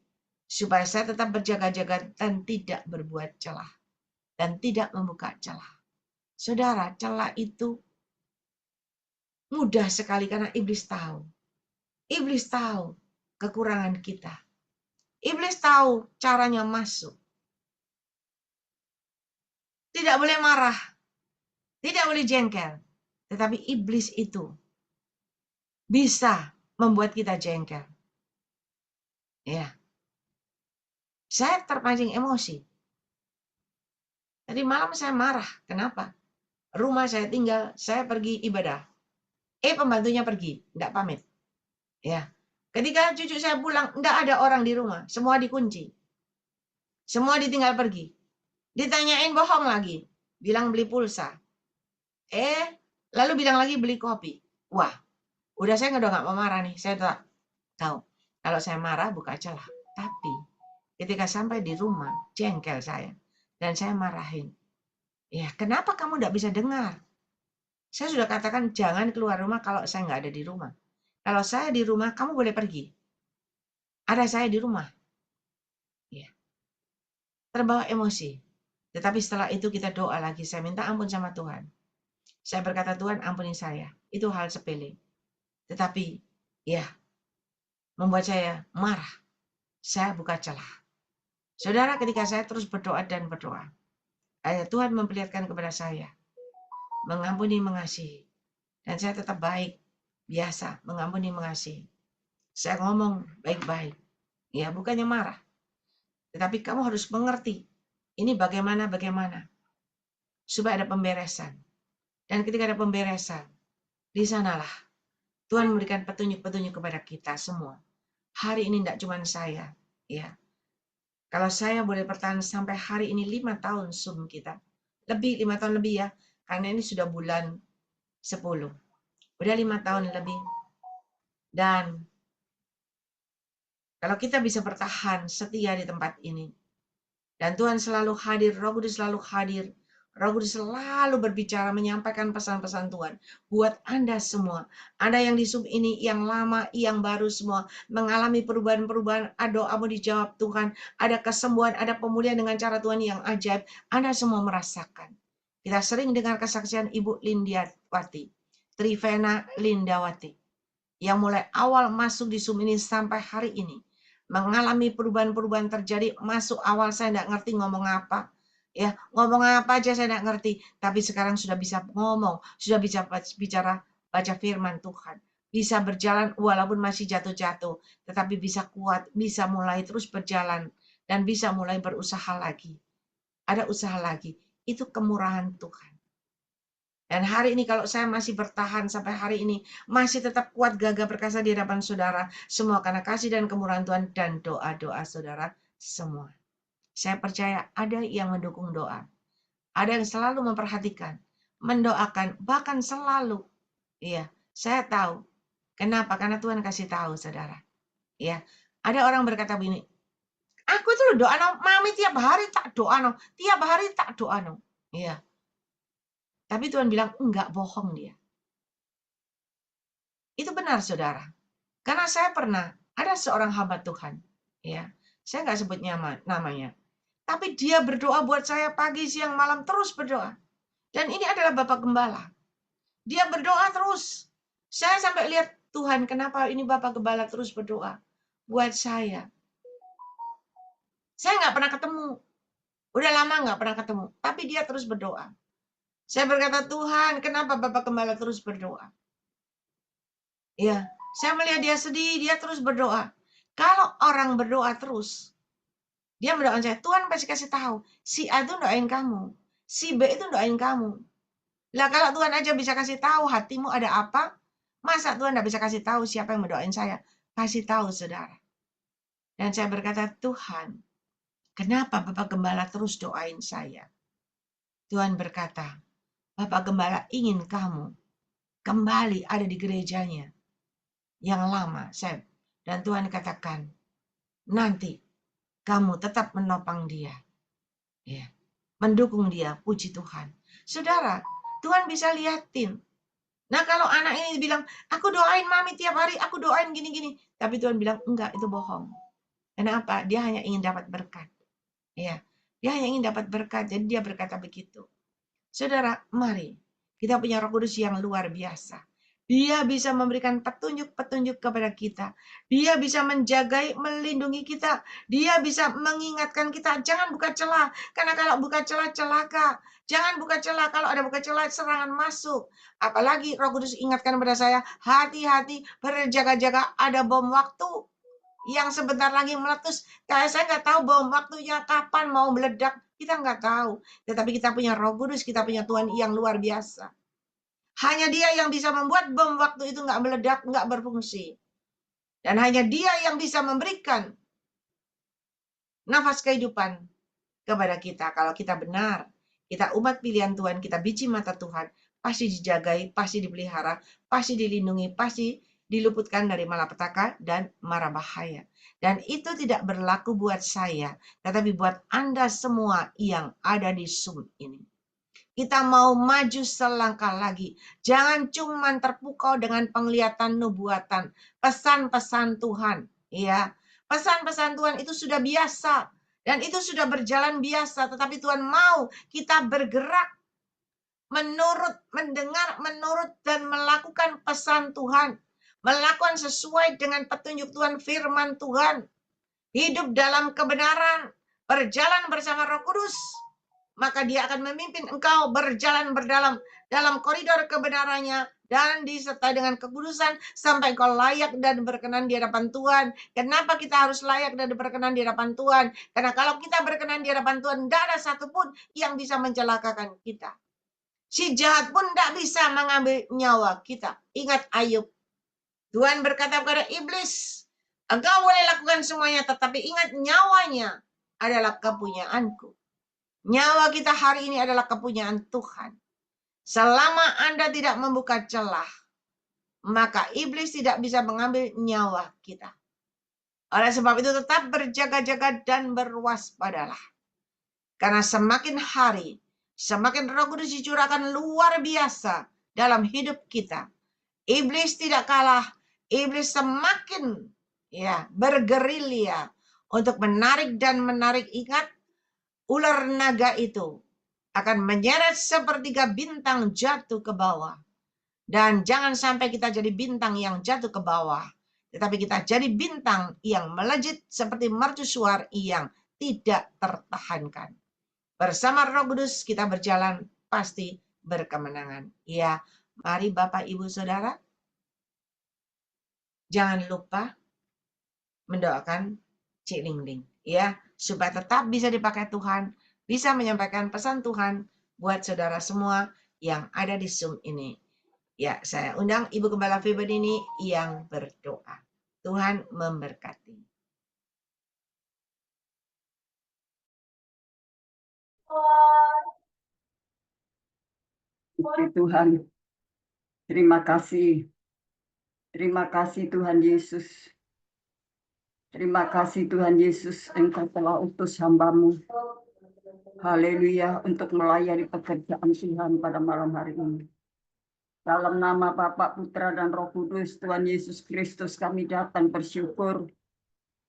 supaya saya tetap berjaga-jaga dan tidak berbuat celah. Dan tidak membuka celah. Saudara, celah itu mudah sekali karena iblis tahu. Iblis tahu kekurangan kita. Iblis tahu caranya masuk. Tidak boleh marah. Tidak boleh jengkel. Tetapi iblis itu bisa membuat kita jengkel. Ya. Saya terpancing emosi. Tadi malam saya marah. Kenapa? Rumah saya tinggal, saya pergi ibadah. Pembantunya pergi, tidak pamit. Ya. Ketika cucu saya pulang, tidak ada orang di rumah. Semua dikunci. Semua ditinggal pergi. Ditanyain bohong lagi. Bilang beli pulsa. Lalu bilang lagi beli kopi. Wah, udah saya udah nggak mau marah nih. Saya tahu. Kalau saya marah buka celah. Tapi Ketika sampai di rumah, jengkel saya. Dan saya marahin. Ya, kenapa kamu tidak bisa dengar? Saya sudah katakan jangan keluar rumah kalau saya nggak ada di rumah. Kalau saya di rumah, kamu boleh pergi. Ada saya di rumah. Ya, terbawa emosi. Tetapi setelah itu kita doa lagi. Saya minta ampun sama Tuhan. Saya berkata, Tuhan ampuni saya. Itu hal sepele. Tetapi, ya, membuat saya marah. Saya buka celah. Saudara, ketika saya terus berdoa dan berdoa, Tuhan memperlihatkan kepada saya, mengampuni, mengasihi. Dan saya tetap baik, biasa, mengampuni, mengasihi. Saya ngomong baik-baik. Ya, bukannya marah. Tetapi kamu harus mengerti, ini bagaimana, supaya ada pemberesan. Dan ketika ada pemberesan, di sanalah Tuhan memberikan petunjuk-petunjuk kepada kita semua. Hari ini tidak cuma saya. Ya, kalau saya boleh bertahan sampai hari ini 5 tahun Zoom kita. 5 tahun lebih ya. Karena ini sudah bulan 10. Udah 5 tahun lebih. Dan kalau kita bisa bertahan setia di tempat ini. Dan Tuhan selalu hadir, Roh Kudus selalu hadir. Roh Kudus selalu berbicara, menyampaikan pesan-pesan Tuhan. Buat Anda semua. Anda yang di Zoom ini, yang lama, yang baru semua. Mengalami perubahan-perubahan. Doamu dijawab Tuhan. Ada kesembuhan, ada pemulihan dengan cara Tuhan yang ajaib. Anda semua merasakan. Kita sering dengar kesaksian Ibu Lindiawati. Trivena Lindawati. Yang mulai awal masuk di Zoom ini sampai hari ini. Mengalami perubahan-perubahan terjadi. Masuk awal saya tidak ngerti ngomong apa. Ya, ngomong apa aja saya tidak ngerti. Tapi sekarang sudah bisa ngomong. Sudah bisa bicara, baca firman Tuhan. Bisa berjalan walaupun masih jatuh-jatuh. Tetapi bisa kuat, bisa mulai terus berjalan. Dan bisa mulai berusaha lagi. Ada usaha lagi. Itu kemurahan Tuhan. Dan hari ini kalau saya masih bertahan sampai hari ini, masih tetap kuat, gagah, perkasa di hadapan saudara, semua karena kasih dan kemurahan Tuhan dan doa-doa saudara semua. Saya percaya ada yang mendukung doa. Ada yang selalu memperhatikan, mendoakan, bahkan selalu. Iya, saya tahu. Kenapa? Karena Tuhan kasih tahu, saudara. Iya, ada orang berkata begini, aku itu doa no, mami tiap hari tak doa no, tiap hari tak doa no. Iya. Tapi Tuhan bilang, enggak, bohong dia. Itu benar, saudara. Karena saya pernah, ada seorang hamba Tuhan. Ya, saya nggak sebut namanya. Tapi dia berdoa buat saya pagi, siang, malam, terus berdoa. Dan ini adalah Bapak Gembala. Dia berdoa terus. Saya sampai lihat, Tuhan, kenapa ini Bapak Gembala terus berdoa buat saya. Saya nggak pernah ketemu. Udah lama nggak pernah ketemu. Tapi dia terus berdoa. Saya berkata, Tuhan, kenapa Bapak Gembala terus berdoa? Ya, saya melihat dia sedih, dia terus berdoa. Kalau orang berdoa terus, dia mendoakan saya, Tuhan pasti kasih tahu, si A itu doain kamu, si B itu doain kamu. Lah kalau Tuhan aja bisa kasih tahu hatimu ada apa, masa Tuhan tidak bisa kasih tahu siapa yang mendoain saya? Kasih tahu, saudara. Dan saya berkata, Tuhan, kenapa Bapak Gembala terus doain saya? Tuhan berkata, Bapak Gembala ingin kamu kembali ada di gerejanya yang lama, Seb. Dan Tuhan katakan, nanti kamu tetap menopang dia. Ya, mendukung dia, puji Tuhan. Saudara, Tuhan bisa lihatin. Nah, kalau anak ini bilang, aku doain mami tiap hari, aku doain gini-gini. Tapi Tuhan bilang, enggak, itu bohong. Kenapa? Dia hanya ingin dapat berkat. Ya, dia hanya ingin dapat berkat, jadi dia berkata begitu. Saudara, mari. Kita punya Roh Kudus yang luar biasa. Dia bisa memberikan petunjuk-petunjuk kepada kita. Dia bisa menjagai, melindungi kita. Dia bisa mengingatkan kita, jangan buka celah. Karena kalau buka celah, celaka. Jangan buka celah, kalau ada buka celah, serangan masuk. Apalagi Roh Kudus ingatkan kepada saya, hati-hati, berjaga-jaga, ada bom waktu yang sebentar lagi meletus. Kayak saya nggak tahu bom waktunya kapan mau meledak. Kita nggak tahu. Tetapi kita punya Roh Kudus, kita punya Tuhan yang luar biasa. Hanya dia yang bisa membuat bom waktu itu nggak meledak, nggak berfungsi. Dan hanya dia yang bisa memberikan nafas kehidupan kepada kita. Kalau kita benar, kita umat pilihan Tuhan, kita biji mata Tuhan, pasti dijagai, pasti dipelihara, pasti dilindungi, pasti diluputkan dari malapetaka dan mara bahaya. Dan itu tidak berlaku buat saya, tetapi buat Anda semua yang ada di Zoom ini. Kita mau maju selangkah lagi. Jangan cuma terpukau dengan penglihatan nubuatan, pesan-pesan Tuhan. Ya, pesan-pesan Tuhan itu sudah biasa dan itu sudah berjalan biasa. Tetapi Tuhan mau kita bergerak menurut, mendengar, menurut dan melakukan pesan Tuhan, melakukan sesuai dengan petunjuk Tuhan, firman Tuhan, hidup dalam kebenaran, berjalan bersama Roh Kudus. Maka dia akan memimpin engkau berjalan dalam koridor kebenarannya dan disertai dengan kekudusan sampai engkau layak dan berkenan di hadapan Tuhan. Kenapa kita harus layak dan berkenan di hadapan Tuhan? Karena kalau kita berkenan di hadapan Tuhan, tidak ada satupun yang bisa mencelakakan kita. Si jahat pun tidak bisa mengambil nyawa kita. Ingat Ayub. Tuhan berkata kepada iblis, engkau boleh lakukan semuanya, tetapi ingat nyawanya adalah kepunyaanku. Nyawa kita hari ini adalah kepunyaan Tuhan. Selama Anda tidak membuka celah, maka iblis tidak bisa mengambil nyawa kita. Oleh sebab itu tetap berjaga-jaga dan berwaspadalah. Karena semakin hari, semakin Roh Kudus dicurahkan luar biasa dalam hidup kita. Iblis tidak kalah, iblis semakin bergerilya untuk menarik dan menarik. Ingat, ular naga itu akan menyeret sepertiga bintang jatuh ke bawah. Dan jangan sampai kita jadi bintang yang jatuh ke bawah, tetapi kita jadi bintang yang melejit seperti mercusuar yang tidak tertahankan. Bersama Roh Kudus kita berjalan pasti berkemenangan. Ya, mari Bapak Ibu Saudara, jangan lupa mendoakan Cik Lingling, ya, supaya tetap bisa dipakai Tuhan, bisa menyampaikan pesan Tuhan buat saudara semua yang ada di Zoom ini. Ya, saya undang Ibu Gembala Fiber ini yang berdoa. Tuhan memberkati. Puji Tuhan, terima kasih. Terima kasih Tuhan Yesus. Terima kasih Tuhan Yesus, Engkau telah utus hamba-Mu. Haleluya, untuk melayani pekerjaan Tuhan pada malam hari ini. Dalam nama Bapa, Putra, dan Roh Kudus, Tuhan Yesus Kristus, kami datang bersyukur.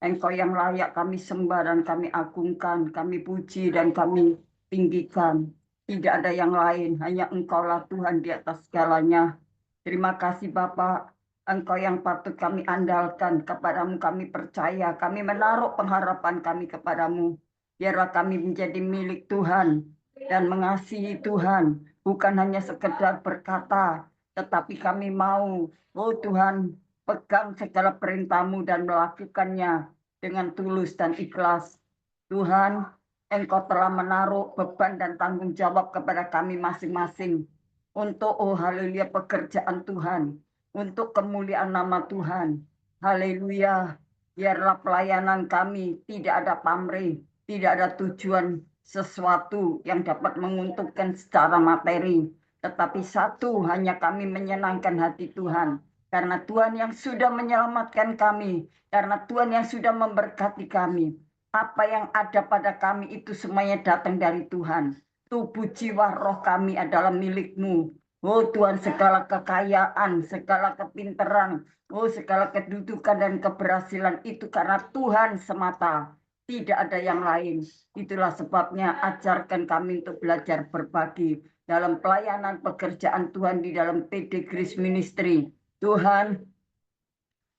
Engkau yang layak kami sembah dan kami agungkan, kami puji dan kami tinggikan. Tidak ada yang lain, hanya Engkaulah Tuhan di atas segalanya. Terima kasih Bapak, Engkau yang patut kami andalkan, kepadamu kami percaya, kami menaruh pengharapan kami kepadamu. Biarlah kami menjadi milik Tuhan dan mengasihi Tuhan, bukan hanya sekedar berkata, tetapi kami mau, oh Tuhan, pegang segala perintah-Mu dan melakukannya dengan tulus dan ikhlas. Tuhan, Engkau telah menaruh beban dan tanggung jawab kepada kami masing-masing untuk, oh haleluya, pekerjaan Tuhan, untuk kemuliaan nama Tuhan. Haleluya, biarlah pelayanan kami tidak ada pamrih, tidak ada tujuan sesuatu yang dapat menguntungkan secara materi, tetapi satu, hanya kami menyenangkan hati Tuhan, karena Tuhan yang sudah menyelamatkan kami, karena Tuhan yang sudah memberkati kami. Apa yang ada pada kami itu semuanya datang dari Tuhan. Tubuh, jiwa, roh kami adalah milik-Mu. Oh Tuhan, segala kekayaan, segala kepintaran, oh segala kedudukan dan keberhasilan itu karena Tuhan semata. Tidak ada yang lain. Itulah sebabnya ajarkan kami untuk belajar berbagi dalam pelayanan pekerjaan Tuhan di dalam PD Grace Ministry. Tuhan,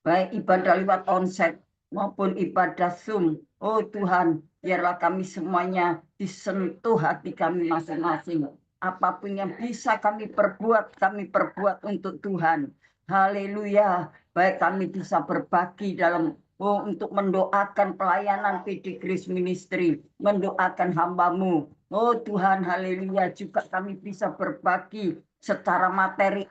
baik ibadah lewat onsite maupun ibadah Zoom. Oh Tuhan, biarlah kami semuanya disentuh hati kami masing-masing. Apapun yang bisa kami perbuat untuk Tuhan. Haleluya. Baik kami bisa berbagi dalam untuk mendoakan pelayanan PD Grace Ministry, mendoakan hamba-Mu. Oh Tuhan, haleluya, juga kami bisa berbagi secara materi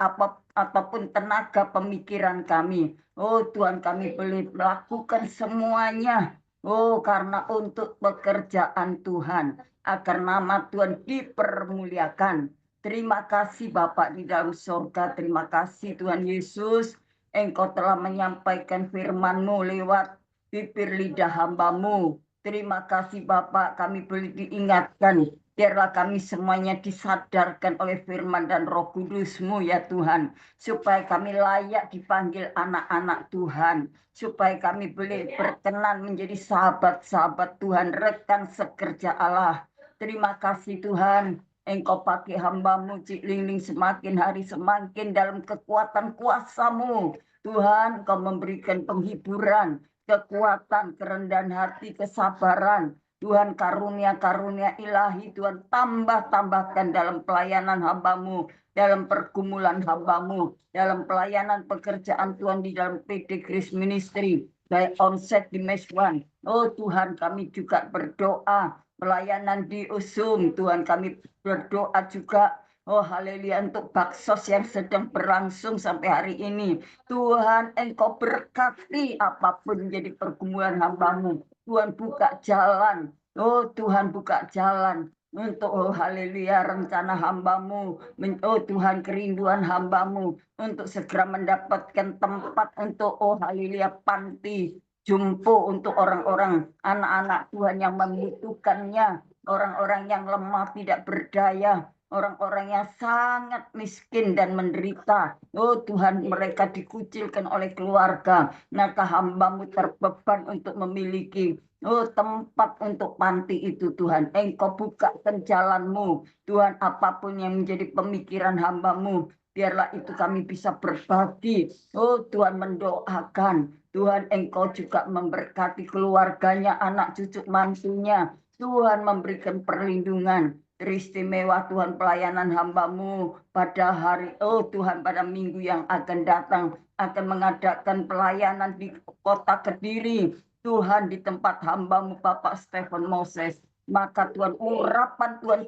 ataupun tenaga pemikiran kami. Oh Tuhan, kami boleh melakukan semuanya. Oh, karena untuk pekerjaan Tuhan, agar nama Tuhan dipermuliakan. Terima kasih Bapak di dalam surga. Terima kasih Tuhan Yesus. Engkau telah menyampaikan firman-Mu lewat bibir lidah hamba-Mu. Terima kasih Bapak, kami boleh diingatkan. Biarlah kami semuanya disadarkan oleh firman dan Roh Kudus-Mu ya Tuhan. Supaya kami layak dipanggil anak-anak Tuhan. Supaya kami boleh berkenan menjadi sahabat-sahabat Tuhan, rekan sekerja Allah. Terima kasih Tuhan. Engkau pakai hamba-Mu Cik Lingling semakin hari semakin dalam kekuatan kuasa-Mu. Tuhan, Engkau memberikan penghiburan, kekuatan, kerendahan hati, kesabaran. Tuhan, karunia-karunia ilahi, Tuhan tambah-tambahkan dalam pelayanan hamba-Mu, dalam pergumulan hamba-Mu, dalam pelayanan pekerjaan Tuhan di dalam PD Grace Ministry, baik onset di Meswan. Oh Tuhan, kami juga berdoa pelayanan di Usum, Tuhan kami berdoa juga, oh haleluya, untuk baksos yang sedang berlangsung sampai hari ini. Tuhan, Engkau berkati apapun menjadi pergumulan hamba-Mu. Tuhan buka jalan, oh Tuhan buka jalan untuk, oh haleluya, rencana hamba-Mu, oh Tuhan, kerinduan hamba-Mu untuk segera mendapatkan tempat untuk, oh haleluya, panti jumpo untuk orang-orang anak-anak Tuhan yang membutuhkannya, orang-orang yang lemah tidak berdaya, orang-orang yang sangat miskin dan menderita. Oh Tuhan, mereka dikucilkan oleh keluarga, maka hamba-Mu terbeban untuk memiliki tempat untuk panti itu. Tuhan, Engkau bukakan jalan-Mu Tuhan, apapun yang menjadi pemikiran hamba-Mu, biarlah itu kami bisa berbagi. Oh Tuhan, mendoakan Tuhan, Engkau juga memberkati keluarganya, anak cucu mantunya. Tuhan memberikan perlindungan teristimewa Tuhan, pelayanan hamba-Mu pada hari, oh Tuhan, pada minggu yang akan datang akan mengadakan pelayanan di kota Kediri. Tuhan, di tempat hamba-Mu Bapak Stephen Moses. Maka Tuhan, urapan Tuhan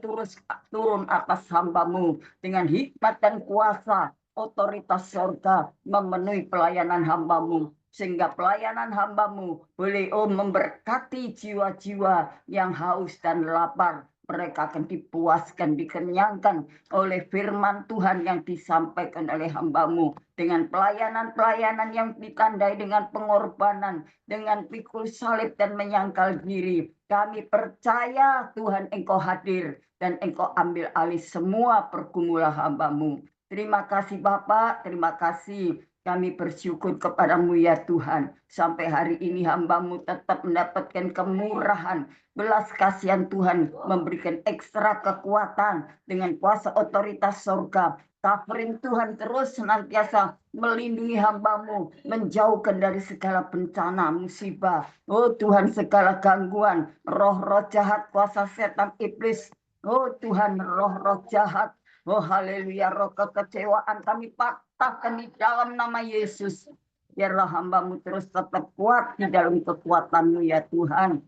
turun atas hamba-Mu dengan hikmat dan kuasa, otoritas surga memenuhi pelayanan hamba-Mu, sehingga pelayanan hamba-Mu boleh memberkati jiwa-jiwa yang haus dan lapar. Mereka akan dipuaskan, dikenyangkan oleh firman Tuhan yang disampaikan oleh hamba-Mu, dengan pelayanan-pelayanan yang ditandai dengan pengorbanan, dengan pikul salib dan menyangkal diri. Kami percaya Tuhan, Engkau hadir dan Engkau ambil alih semua pergumulan hamba-Mu. Terima kasih Bapak, terima kasih. Kami bersyukur kepadamu ya Tuhan. Sampai hari ini hamba-Mu tetap mendapatkan kemurahan, belas kasihan Tuhan, memberikan ekstra kekuatan dengan kuasa otoritas surga. Covering Tuhan terus senantiasa melindungi hamba-Mu, menjauhkan dari segala bencana, musibah. Oh Tuhan, segala gangguan, roh-roh jahat, kuasa setan, iblis. Oh Tuhan, roh-roh jahat. Oh haleluya, roh kekecewaan kami patahkan di dalam nama Yesus. Biarlah hamba-Mu terus tetap kuat di dalam kekuatan-Mu ya Tuhan.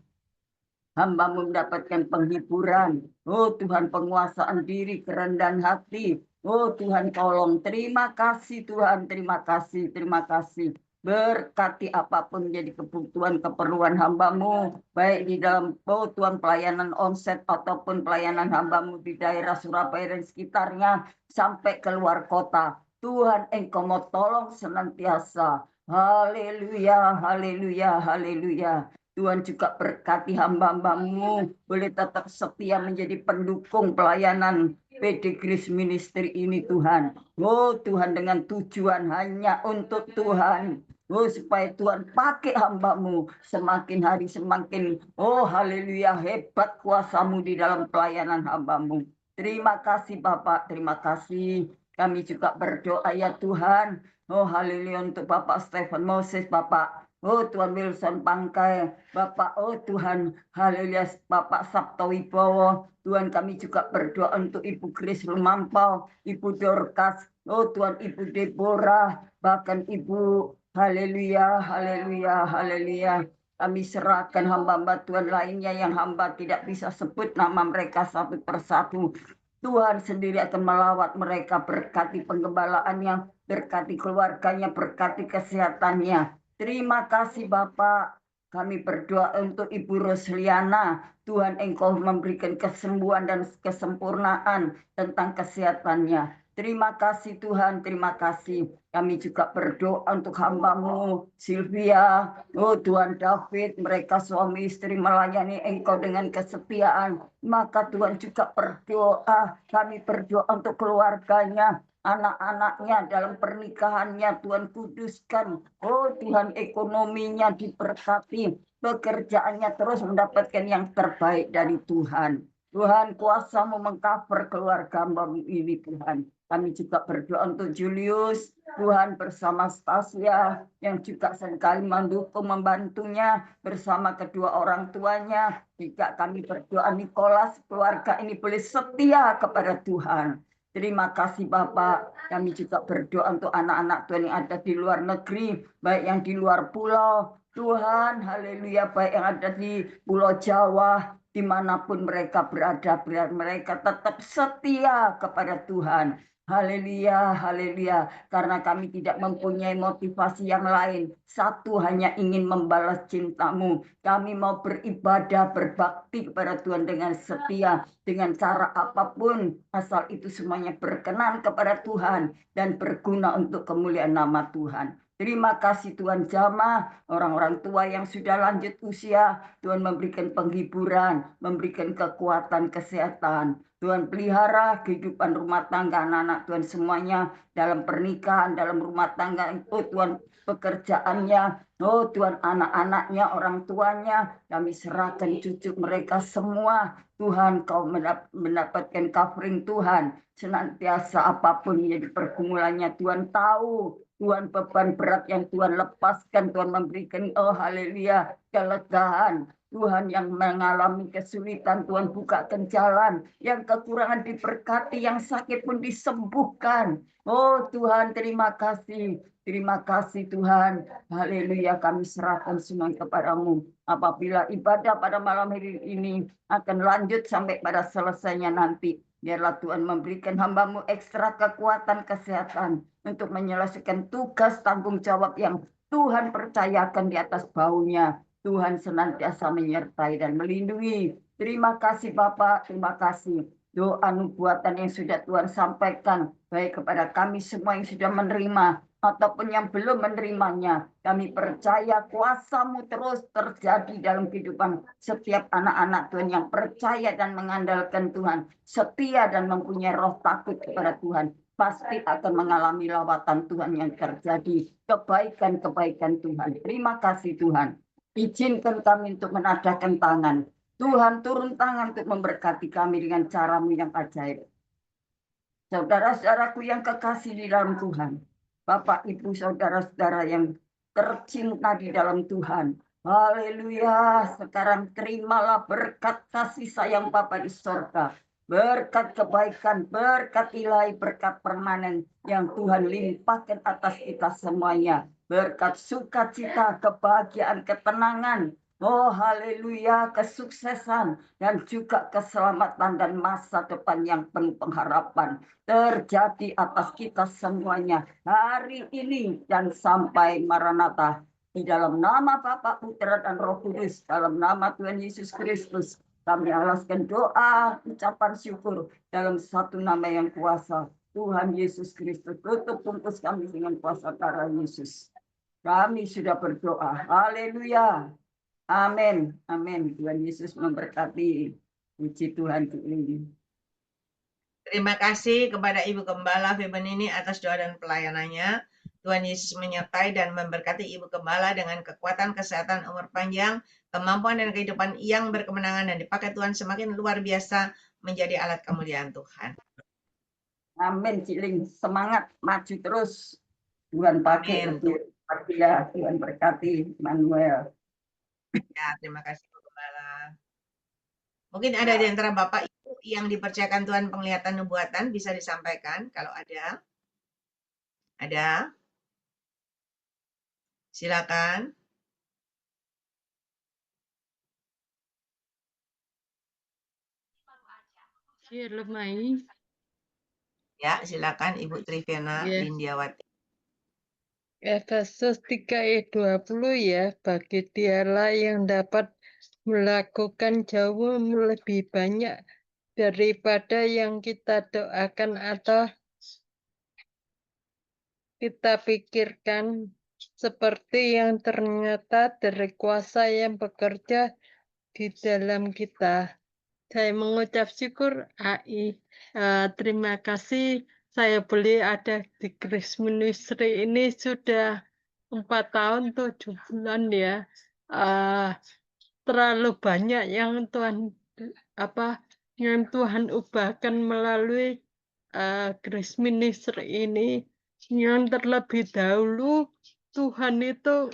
Hamba-Mu mendapatkan penghiburan. Oh Tuhan, penguasaan diri, kerendahan hati. Oh Tuhan, tolong. Terima kasih Tuhan, terima kasih, terima kasih. Berkati apapun jadi kebutuhan keperluan hamba-Mu, baik di dalam Tuhan pelayanan onset ataupun pelayanan hamba-Mu di daerah Surabaya dan sekitarnya sampai keluar kota. Tuhan, Engkau mau tolong senantiasa. Haleluya, haleluya, haleluya. Tuhan juga berkati hamba-hamba-Mu boleh tetap setia menjadi pendukung pelayanan PD Grace Ministry ini Tuhan. Oh Tuhan, dengan tujuan hanya untuk Tuhan. Oh supaya Tuhan pakai hamba-Mu semakin hari semakin, oh haleluya, hebat kuasa-Mu di dalam pelayanan hamba-Mu. Terima kasih Bapak, terima kasih. Kami juga berdoa ya Tuhan. Oh haleluya, untuk Bapak Stephen Moses, Bapak. Oh Tuhan Wilson Pangkai, Bapak, oh Tuhan, haleluya, Bapak Sabto Wibowo. Tuhan, kami juga berdoa untuk Ibu Grace Lumampau, Ibu Dorcas, oh Tuhan, Ibu Deborah, bahkan Ibu, haleluya, haleluya, haleluya. Kami serahkan hamba-hamba Tuhan lainnya yang hamba tidak bisa sebut nama mereka satu persatu. Tuhan sendiri akan melawat mereka, berkati penggembalaannya, berkati keluarganya, berkati kesehatannya. Terima kasih Bapak. Kami berdoa untuk Ibu Rosliana. Tuhan, Engkau memberikan kesembuhan dan kesempurnaan tentang kesehatannya. Terima kasih Tuhan, terima kasih. Kami juga berdoa untuk hamba-Mu, Sylvia, Tuhan David, mereka suami istri melayani Engkau dengan kesetiaan. Maka Tuhan juga berdoa, kami berdoa untuk keluarganya, anak-anaknya dalam pernikahannya, Tuhan kuduskan. Tuhan ekonominya diberkati, pekerjaannya terus mendapatkan yang terbaik dari Tuhan. Tuhan kuasa-Mu mengcover keluarga hamba-Mu ini Tuhan. Kami juga berdoa untuk Julius, Tuhan bersama Stasia yang juga seringkali mendukung membantunya bersama kedua orang tuanya. Juga kami berdoa Nicholas, keluarga ini boleh setia kepada Tuhan. Terima kasih Bapak. Kami juga berdoa untuk anak-anak Tuhan yang ada di luar negeri, baik yang di luar pulau. Tuhan, haleluya, baik yang ada di Pulau Jawa, dimanapun mereka berada, biar mereka tetap setia kepada Tuhan. Haleluya, haleluya. Karena kami tidak mempunyai motivasi yang lain. Satu hanya ingin membalas cinta-Mu. Kami mau beribadah, berbakti kepada Tuhan dengan setia. Dengan cara apapun. Asal itu semuanya berkenan kepada Tuhan. Dan berguna untuk kemuliaan nama Tuhan. Terima kasih Tuhan jamah orang-orang tua yang sudah lanjut usia. Tuhan memberikan penghiburan, memberikan kekuatan, kesehatan. Tuhan pelihara kehidupan rumah tangga anak-anak Tuhan semuanya dalam pernikahan, dalam rumah tangga itu Tuhan pekerjaannya, Tuhan anak-anaknya, orang tuanya, kami serahkan cucu mereka semua. Tuhan kau mendapatkan covering Tuhan, senantiasa apapun menjadi pergumulannya Tuhan tahu. Tuhan beban berat yang Tuhan lepaskan, Tuhan memberikan haleluya kelegaan. Tuhan yang mengalami kesulitan, Tuhan bukakan jalan. Yang kekurangan diberkati, yang sakit pun disembuhkan. Tuhan, terima kasih. Terima kasih Tuhan. Haleluya, kami serahkan semua kepada-Mu. Apabila ibadah pada malam hari ini akan lanjut sampai pada selesainya nanti. Biarlah Tuhan memberikan hamba-Mu ekstra kekuatan kesehatan untuk menyelesaikan tugas tanggung jawab yang Tuhan percayakan di atas baunya. Tuhan senantiasa menyertai dan melindungi. Terima kasih Bapak, terima kasih. Doa nubuatan yang sudah Tuhan sampaikan, baik kepada kami semua yang sudah menerima, ataupun yang belum menerimanya. Kami percaya kuasa-Mu terus terjadi dalam kehidupan setiap anak-anak Tuhan yang percaya dan mengandalkan Tuhan. Setia dan mempunyai roh takut kepada Tuhan. Pasti akan mengalami lawatan Tuhan yang terjadi. Kebaikan-kebaikan Tuhan. Terima kasih Tuhan. Izinkan kami untuk menadahkan tangan. Tuhan turun tangan untuk memberkati kami dengan cara-Mu yang ajaib. Saudara-saudaraku yang kekasih di dalam Tuhan. Bapak, Ibu, saudara-saudara yang tercinta di dalam Tuhan. Haleluya. Sekarang terimalah berkat kasih sayang Bapa di sorga. Berkat kebaikan, berkat ilahi, berkat permanen yang Tuhan limpahkan atas kita semuanya. Berkat sukacita, kebahagiaan, ketenangan. Haleluya, kesuksesan dan juga keselamatan dan masa depan yang penuh pengharapan terjadi atas kita semuanya hari ini dan sampai Maranatha. Di dalam nama Bapa, Putra dan Roh Kudus, dalam nama Tuhan Yesus Kristus, kami alaskan doa, ucapan syukur dalam satu nama yang kuasa. Tuhan Yesus Kristus, tutup bungkus kami dengan kuasa darah Yesus. Kami sudah berdoa. Haleluya. Amin. Amin. Tuhan Yesus memberkati. Puji Tuhan ini. Terima kasih kepada Ibu Gembala Febenini atas doa dan pelayanannya. Tuhan Yesus menyertai dan memberkati Ibu Gembala dengan kekuatan, kesehatan, umur panjang, kemampuan dan kehidupan yang berkemenangan dan dipakai Tuhan semakin luar biasa menjadi alat kemuliaan Tuhan. Amin, Ciling. Semangat, maju terus. Tuhan pakai lebih ya, Tuhan berkati Manuel. Ya, terima kasih Bu Gembala. Mungkin ada di antara Bapak Ibu yang dipercayakan Tuhan penglihatan nubuatan, bisa disampaikan kalau ada. Ada? Silakan. Ya, silakan Ibu Triviana Lindiawati. Efesus 3 ayat 20 ya, bagi dialah yang dapat melakukan jauh lebih banyak daripada yang kita doakan atau kita pikirkan, seperti yang ternyata dari kuasa yang bekerja di dalam kita. Saya mengucap syukur AI. Terima kasih saya boleh ada di Grace Ministry ini sudah 4 tahun 7 bulan ya. Terlalu banyak yang Tuhan ubahkan melalui Grace Ministry ini. Yang terlebih dahulu Tuhan itu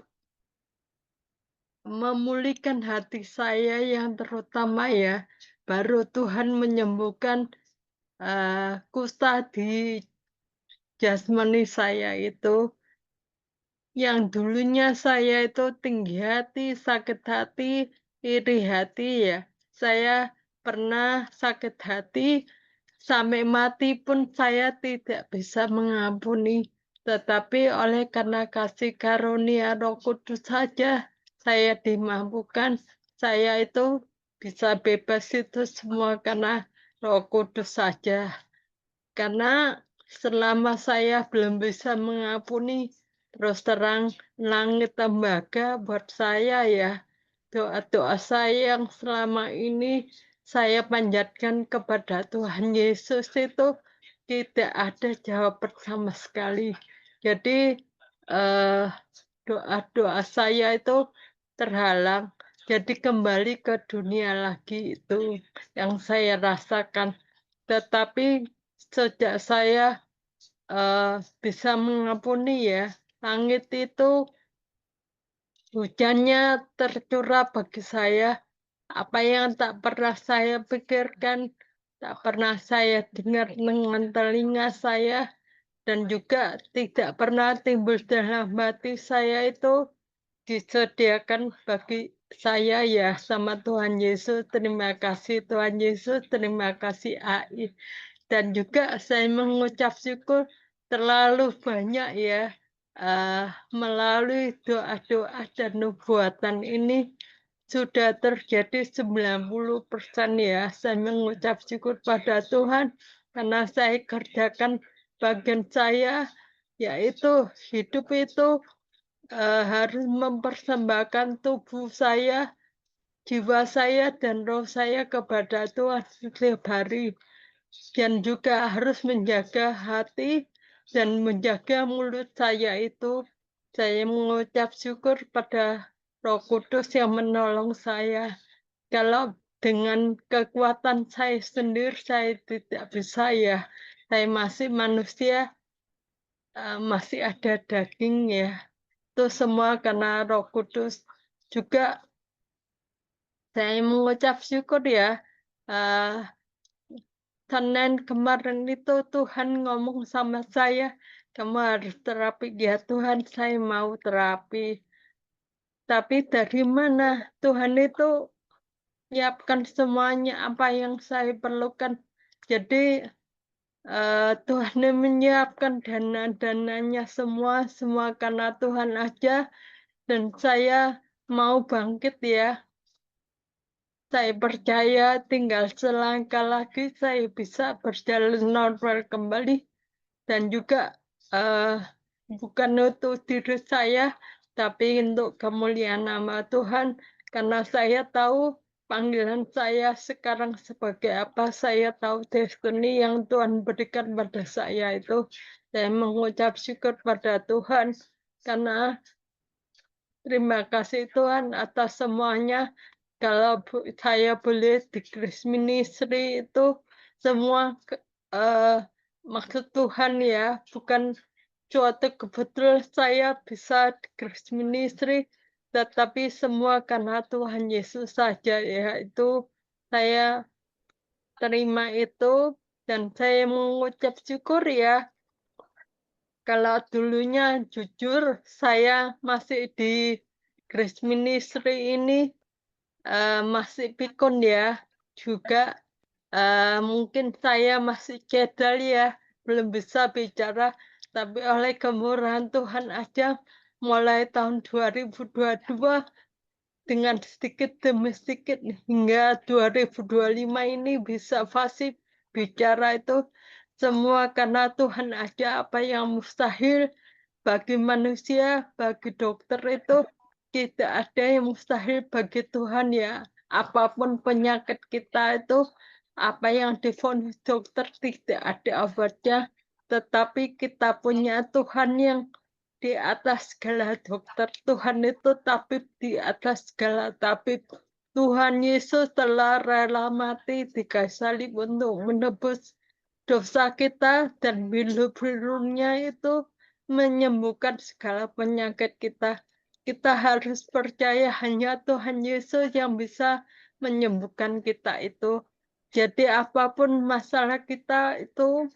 memulihkan hati saya yang terutama ya, baru Tuhan menyembuhkan kusta di jasmani saya itu, yang dulunya saya itu tinggi hati, sakit hati, iri hati ya. Saya pernah sakit hati, sampai mati pun saya tidak bisa mengampuni. Tetapi oleh karena kasih karunia Roh Kudus saja, saya dimampukan. Saya itu bisa bebas itu semua karena Roh Kudus saja. Karena selama saya belum bisa mengampuni, terus terang langit tembaga buat saya ya. Doa-doa saya yang selama ini saya panjatkan kepada Tuhan Yesus itu tidak ada jawaban sama sekali. Jadi doa-doa saya itu terhalang. Jadi kembali ke dunia lagi itu yang saya rasakan. Tetapi sejak saya bisa mengampuni ya, langit itu hujannya tercurah bagi saya. Apa yang tak pernah saya pikirkan, tak pernah saya dengar dengan telinga saya, dan juga tidak pernah timbul dalam hati saya itu disediakan bagi saya ya sama Tuhan Yesus. Terima kasih Tuhan Yesus, terima kasih AI. Dan juga saya mengucap syukur terlalu banyak ya, melalui doa-doa dan nubuatan ini sudah terjadi 90% ya. Saya mengucap syukur pada Tuhan karena saya kerjakan bagian saya, yaitu hidup itu harus mempersembahkan tubuh saya, jiwa saya, dan roh saya kepada Tuhan setiap hari. Dan juga harus menjaga hati dan menjaga mulut saya itu. Saya mengucap syukur pada Roh Kudus yang menolong saya. Kalau dengan kekuatan saya sendiri, saya tidak bisa ya. Saya masih manusia, masih ada daging ya. Itu semua karena Roh Kudus. Juga saya mengucap syukur ya, Senin kemarin itu Tuhan ngomong sama saya, kamu harus terapi. Ya Tuhan, saya mau terapi. Tapi dari mana? Tuhan itu menyiapkan semuanya apa yang saya perlukan. Jadi Tuhan menyiapkan dana-dananya semua karena Tuhan aja. Dan saya mau bangkit ya. Saya percaya tinggal selangkah lagi saya bisa berjalan normal kembali. Dan juga bukan untuk diri saya, tapi untuk kemuliaan nama Tuhan. Karena saya tahu panggilan saya sekarang sebagai apa, saya tahu destiny yang Tuhan berikan pada saya itu. Saya mengucap syukur pada Tuhan, karena terima kasih Tuhan atas semuanya. Kalau saya boleh di Grace Ministry itu semua maksud Tuhan ya, bukan suatu kebetulan saya bisa di Grace Ministry, tetapi semua karena Tuhan Yesus saja ya. Itu saya terima itu, dan saya mengucap syukur ya. Kalau dulunya jujur saya masih di Grace Ministry ini masih pikun ya, juga mungkin saya masih cadel ya, belum bisa bicara, tapi oleh kemurahan Tuhan aja mulai tahun 2022 dengan sedikit demi sedikit hingga 2025 ini bisa fasih bicara itu semua karena Tuhan aja. Apa yang mustahil bagi manusia, bagi dokter itu tidak ada yang mustahil bagi Tuhan ya. Apapun penyakit kita itu, apa yang divonis dokter tidak ada obatnya, tetapi kita punya Tuhan yang di atas segala dokter. Tuhan itu tabib di atas segala tabib. Tuhan Yesus telah rela mati di kayu salib untuk menebus dosa kita, dan bilu-bilunya itu menyembuhkan segala penyakit kita. Kita harus percaya hanya Tuhan Yesus yang bisa menyembuhkan kita itu. Jadi apapun masalah kita itu,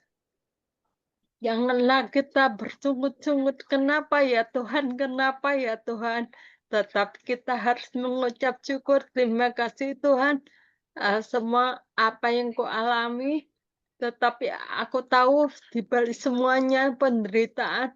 janganlah kita bersungut-sungut, kenapa ya Tuhan, kenapa ya Tuhan. Tetap kita harus mengucap syukur, terima kasih Tuhan. Semua apa yang ku alami, tetapi aku tahu di balik semuanya penderitaan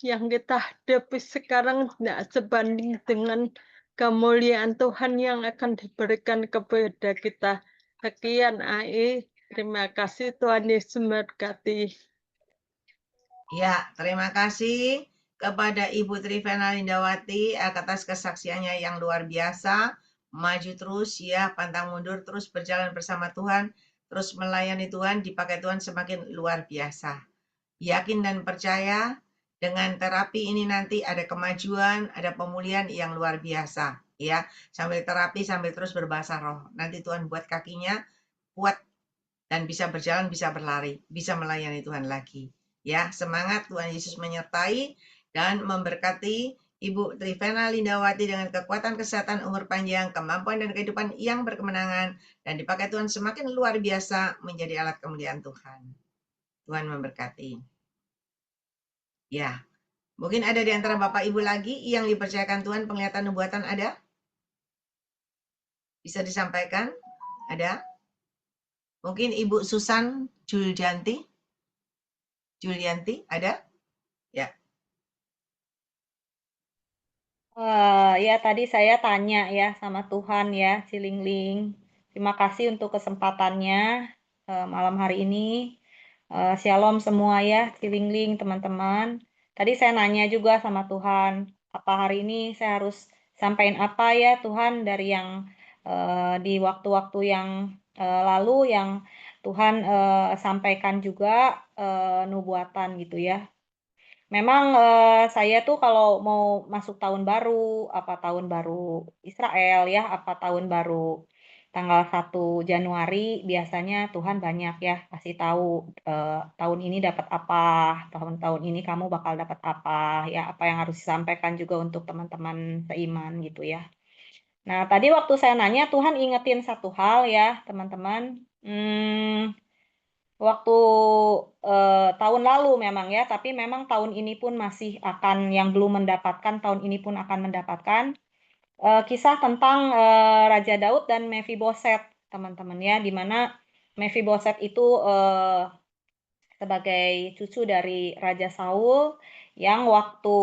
yang kita hadapi sekarang tidak sebanding dengan kemuliaan Tuhan yang akan diberikan kepada kita. Sekian AI. Terima kasih, Tuhan Yesus memberkati. Ya, terima kasih kepada Ibu Trivena Lindawati atas kesaksiannya yang luar biasa. Maju terus ya, pantang mundur, terus berjalan bersama Tuhan, terus melayani Tuhan, dipakai Tuhan semakin luar biasa. Yakin dan percaya dengan terapi ini nanti ada kemajuan, ada pemulihan yang luar biasa. Ya, sambil terapi, sambil terus berbahasa roh. Nanti Tuhan buat kakinya kuat dan bisa berjalan, bisa berlari, bisa melayani Tuhan lagi. Ya, semangat, Tuhan Yesus menyertai dan memberkati Ibu Trivena Lindawati dengan kekuatan kesehatan, umur panjang, kemampuan dan kehidupan yang berkemenangan, dan dipakai Tuhan semakin luar biasa menjadi alat kemuliaan Tuhan. Tuhan memberkati. Ya, mungkin ada di antara Bapak Ibu lagi yang dipercayakan Tuhan penglihatan nubuatan, ada? Bisa disampaikan? Ada? Mungkin Ibu Susan Julianti, ada? Ya. Ya tadi saya tanya ya sama Tuhan ya, Cilingling. Terima kasih untuk kesempatannya malam hari ini. Shalom semua ya, Cilingling teman-teman. Tadi saya nanya juga sama Tuhan, apa hari ini saya harus sampaikan apa ya Tuhan dari yang di waktu-waktu yang lalu yang Tuhan sampaikan juga nubuatan gitu ya. Memang saya tuh kalau mau masuk tahun baru, apa tahun baru Israel ya, apa tahun baru tanggal 1 Januari, biasanya Tuhan banyak ya kasih tahu, tahun ini dapat apa, tahun-tahun ini kamu bakal dapat apa, ya apa yang harus disampaikan juga untuk teman-teman seiman gitu ya. Nah, tadi waktu saya nanya Tuhan ingetin satu hal ya teman-teman, waktu tahun lalu memang ya, tapi memang tahun ini pun masih akan, yang belum mendapatkan, tahun ini pun akan mendapatkan kisah tentang Raja Daud dan Mephiboset, teman-teman ya, di mana Mephiboset itu sebagai cucu dari Raja Saul, yang waktu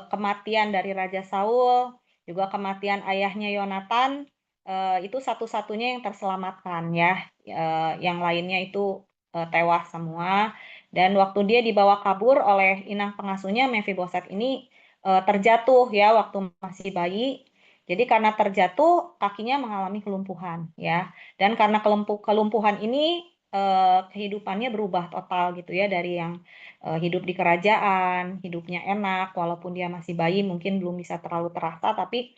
kematian dari Raja Saul, juga kematian ayahnya Yonatan, itu satu-satunya yang terselamatkan ya, yang lainnya itu tewas semua. Dan waktu dia dibawa kabur oleh inang pengasuhnya, Mephiboset ini terjatuh ya waktu masih bayi. Jadi karena terjatuh, kakinya mengalami kelumpuhan ya. Dan karena kelumpuhan ini kehidupannya berubah total gitu ya, dari yang hidup di kerajaan, hidupnya enak, walaupun dia masih bayi mungkin belum bisa terlalu terasa, tapi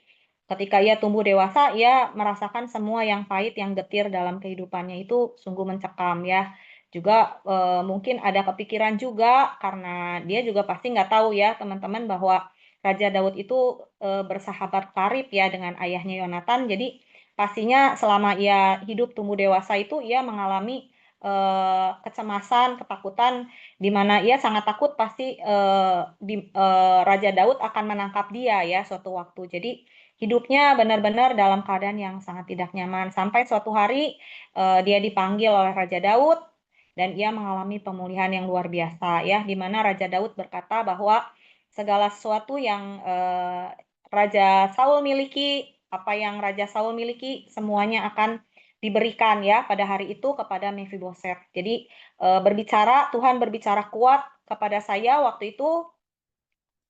ketika ia tumbuh dewasa, ia merasakan semua yang pahit, yang getir dalam kehidupannya itu sungguh mencekam ya. Juga mungkin ada kepikiran juga, karena dia juga pasti nggak tahu ya teman-teman bahwa Raja Daud itu bersahabat karib ya dengan ayahnya Yonatan. Jadi pastinya selama ia hidup tumbuh dewasa itu ia mengalami kecemasan, ketakutan, di mana ia sangat takut pasti Raja Daud akan menangkap dia ya suatu waktu. Jadi hidupnya benar-benar dalam keadaan yang sangat tidak nyaman, sampai suatu hari dia dipanggil oleh Raja Daud dan ia mengalami pemulihan yang luar biasa ya, di mana Raja Daud berkata bahwa segala sesuatu yang Raja Saul miliki, apa yang Raja Saul miliki, semuanya akan diberikan ya pada hari itu kepada Mephiboset. Jadi Tuhan berbicara kuat kepada saya waktu itu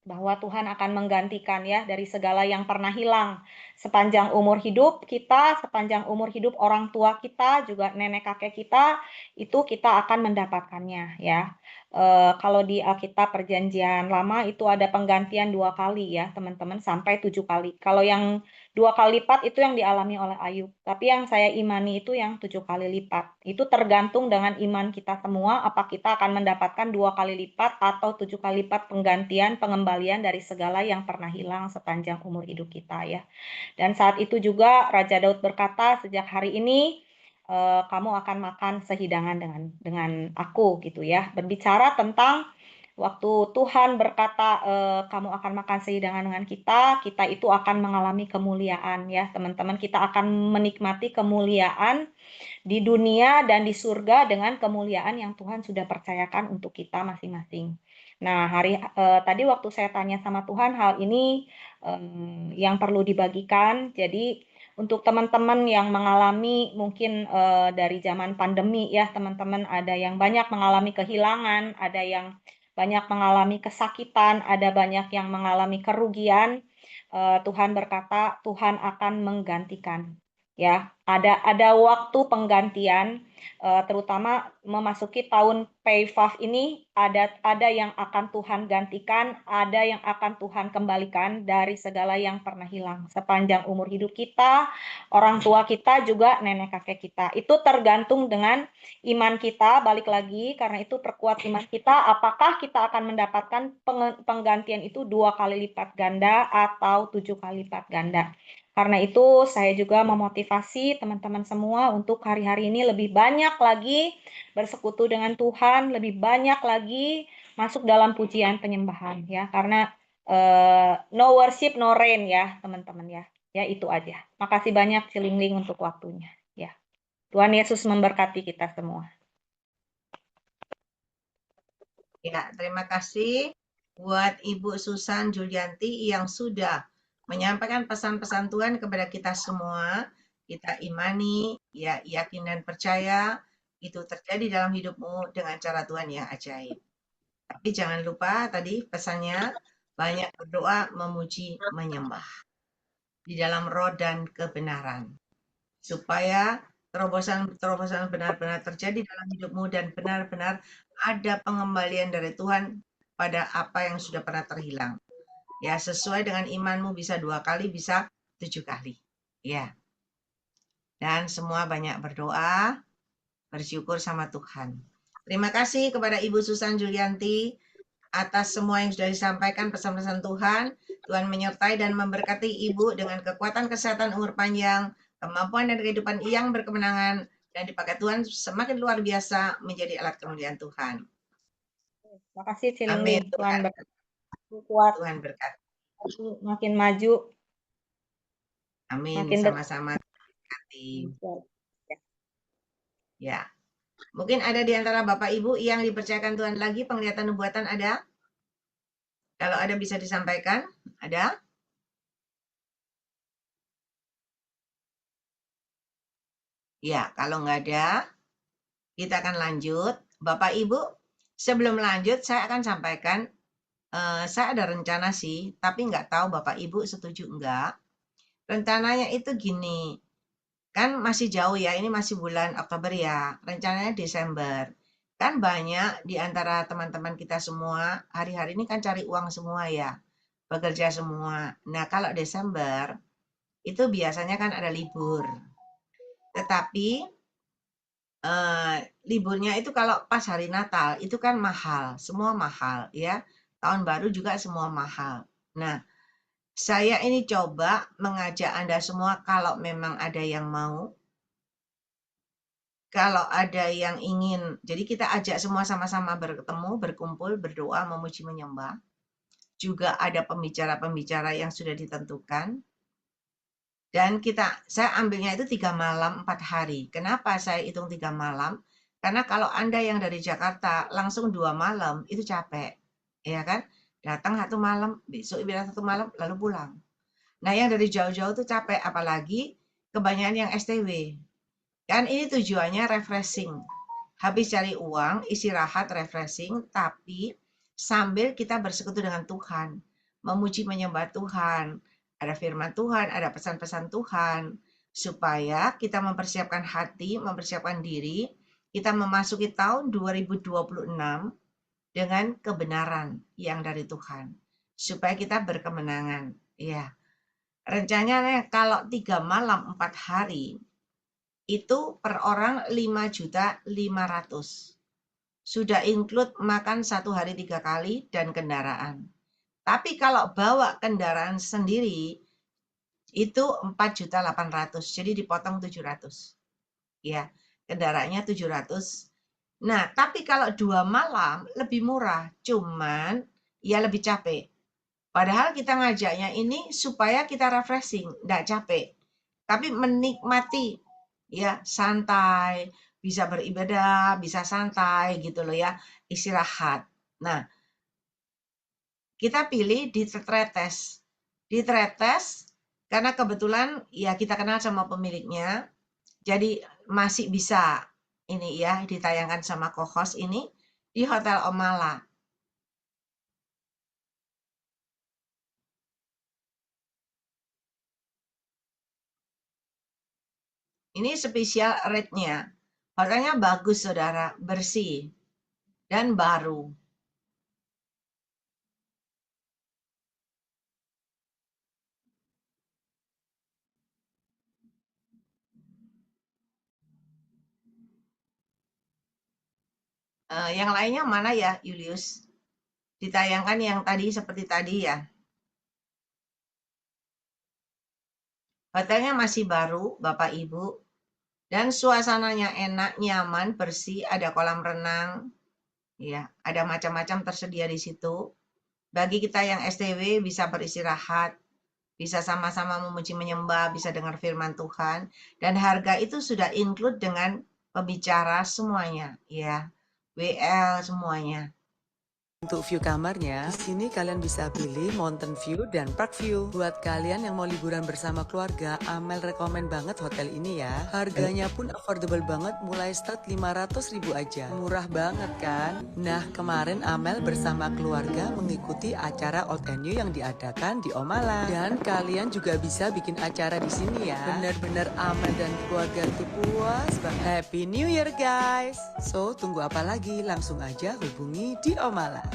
bahwa Tuhan akan menggantikan ya dari segala yang pernah hilang. Sepanjang umur hidup kita, sepanjang umur hidup orang tua kita, juga nenek kakek kita, itu kita akan mendapatkannya ya. Kalau di Alkitab Perjanjian Lama itu ada penggantian 2 kali ya teman-teman, sampai 7 kali. Kalau yang 2 kali lipat itu yang dialami oleh Ayub. Tapi yang saya imani itu yang 7 kali lipat. Itu tergantung dengan iman kita semua, apa kita akan mendapatkan 2 kali lipat atau 7 kali lipat penggantian, pengembalian dari segala yang pernah hilang sepanjang umur hidup kita ya. Dan saat itu juga Raja Daud berkata, sejak hari ini kamu akan makan sehidangan dengan aku gitu ya. Berbicara tentang waktu Tuhan berkata kamu akan makan sehidangan dengan kita itu akan mengalami kemuliaan ya teman-teman. Kita akan menikmati kemuliaan di dunia dan di surga dengan kemuliaan yang Tuhan sudah percayakan untuk kita masing-masing. Nah, tadi waktu saya tanya sama Tuhan hal ini yang perlu dibagikan. Jadi untuk teman-teman yang mengalami mungkin dari zaman pandemi ya teman-teman, ada yang banyak mengalami kehilangan, ada yang banyak mengalami kesakitan, ada banyak yang mengalami kerugian. Tuhan berkata Tuhan akan menggantikan. Ya, ada waktu penggantian, terutama memasuki tahun Pei-Faf ini ada yang akan Tuhan gantikan, ada yang akan Tuhan kembalikan dari segala yang pernah hilang sepanjang umur hidup kita, orang tua kita juga nenek kakek kita. Itu tergantung dengan iman kita. Balik lagi, karena itu perkuat iman kita. Apakah kita akan mendapatkan penggantian itu 2 kali lipat ganda atau 7 kali lipat ganda? Karena itu saya juga memotivasi teman-teman semua untuk hari-hari ini lebih banyak lagi bersekutu dengan Tuhan, lebih banyak lagi masuk dalam pujian penyembahan ya. Karena no worship no rain ya teman-teman ya. Ya itu aja. Makasih banyak Cilingling untuk waktunya ya. Tuhan Yesus memberkati kita semua. Ya, terima kasih buat Ibu Susan Julianti yang sudah menyampaikan pesan-pesan Tuhan kepada kita semua. Kita imani, ya yakin dan percaya itu terjadi dalam hidupmu dengan cara Tuhan yang ajaib. Tapi jangan lupa tadi pesannya, banyak berdoa, memuji, menyembah di dalam roh dan kebenaran. Supaya terobosan-terobosan benar-benar terjadi dalam hidupmu dan benar-benar ada pengembalian dari Tuhan pada apa yang sudah pernah terhilang. Ya, sesuai dengan imanmu bisa 2 kali, bisa 7 kali. Ya. Dan semua banyak berdoa, bersyukur sama Tuhan. Terima kasih kepada Ibu Susan Julianti atas semua yang sudah disampaikan pesan-pesan Tuhan. Tuhan menyertai dan memberkati Ibu dengan kekuatan kesehatan umur panjang, kemampuan dan kehidupan yang berkemenangan, dan dipakai Tuhan semakin luar biasa menjadi alat kemuliaan Tuhan. Terima kasih Amin. Cilingling. Tuhan berkati. Kuat. Tuhan berkati. Makin maju. Amin. Makin Sama-sama berkati. Ya. Mungkin ada di antara Bapak Ibu yang dipercayakan Tuhan lagi penglihatan nubuatan ada? Kalau ada bisa disampaikan? Ada? Ya, kalau nggak ada, kita akan lanjut. Bapak Ibu, sebelum lanjut saya akan sampaikan, saya ada rencana sih, tapi nggak tahu Bapak Ibu setuju enggak. Rencananya itu gini, kan masih jauh ya, ini masih bulan Oktober ya, rencananya Desember. Kan banyak di antara teman-teman kita semua, hari-hari ini kan cari uang semua ya, bekerja semua. Nah, kalau Desember, itu biasanya kan ada libur. Tetapi liburnya itu kalau pas hari Natal itu kan mahal, semua mahal ya. Tahun baru juga semua mahal. Nah, saya ini coba mengajak Anda semua kalau memang ada yang mau, kalau ada yang ingin, jadi kita ajak semua sama-sama bertemu, berkumpul, berdoa, memuji, menyembah. Juga ada pembicara-pembicara yang sudah ditentukan. Dan saya ambilnya itu 3 malam 4 hari. Kenapa saya hitung 3 malam? Karena kalau Anda yang dari Jakarta langsung 2 malam itu capek, ya kan? Datang 1 malam, besok istirahat 1 malam, lalu pulang. Nah yang dari jauh-jauh tuh capek, apalagi kebanyakan yang STW. Kan ini tujuannya refreshing. Habis cari uang, istirahat, refreshing, tapi sambil kita bersekutu dengan Tuhan, memuji menyembah Tuhan, ada firman Tuhan, ada pesan-pesan Tuhan, supaya kita mempersiapkan hati, mempersiapkan diri, kita memasuki tahun 2026 dengan kebenaran yang dari Tuhan, supaya kita berkemenangan. Ya, rencananya kalau 3 malam 4 hari, itu per orang 5.500.000. Sudah include makan 1 hari 3 kali dan kendaraan. Tapi kalau bawa kendaraan sendiri, itu 4.800.000, jadi dipotong 700. Ya, kendaraannya 700. Nah, tapi kalau 2 malam lebih murah, cuman ya lebih capek. Padahal kita ngajaknya ini supaya kita refreshing, enggak capek. Tapi menikmati, ya santai, bisa beribadah, bisa santai gitu loh ya, istirahat. Nah, kita pilih di Tretes. Di Tretes, karena kebetulan ya kita kenal sama pemiliknya, jadi masih bisa ini ya ditayangkan sama co-host ini di Hotel Omala. Ini spesial rate-nya. Hotelnya bagus, saudara, bersih, dan baru. Yang lainnya mana ya, Julius? Ditayangkan yang tadi seperti tadi ya. Hotelnya masih baru, Bapak Ibu. Dan suasananya enak, nyaman, bersih, ada kolam renang. Ya, ada macam-macam tersedia di situ. Bagi kita yang STW bisa beristirahat, bisa sama-sama memuji menyembah, bisa dengar firman Tuhan, dan harga itu sudah include dengan pembicara semuanya, ya, WL semuanya. Untuk view kamarnya, di sini kalian bisa pilih mountain view dan park view. Buat kalian yang mau liburan bersama keluarga, Amel rekomen banget hotel ini ya. Harganya pun affordable banget, mulai start 500.000 aja. Murah banget kan? Nah, kemarin Amel bersama keluarga mengikuti acara Old and New yang diadakan di Omala. Dan kalian juga bisa bikin acara di sini ya. Bener-bener Amel dan keluarga tuh puas banget. Happy New Year guys! So, tunggu apa lagi? Langsung aja hubungi di Omala.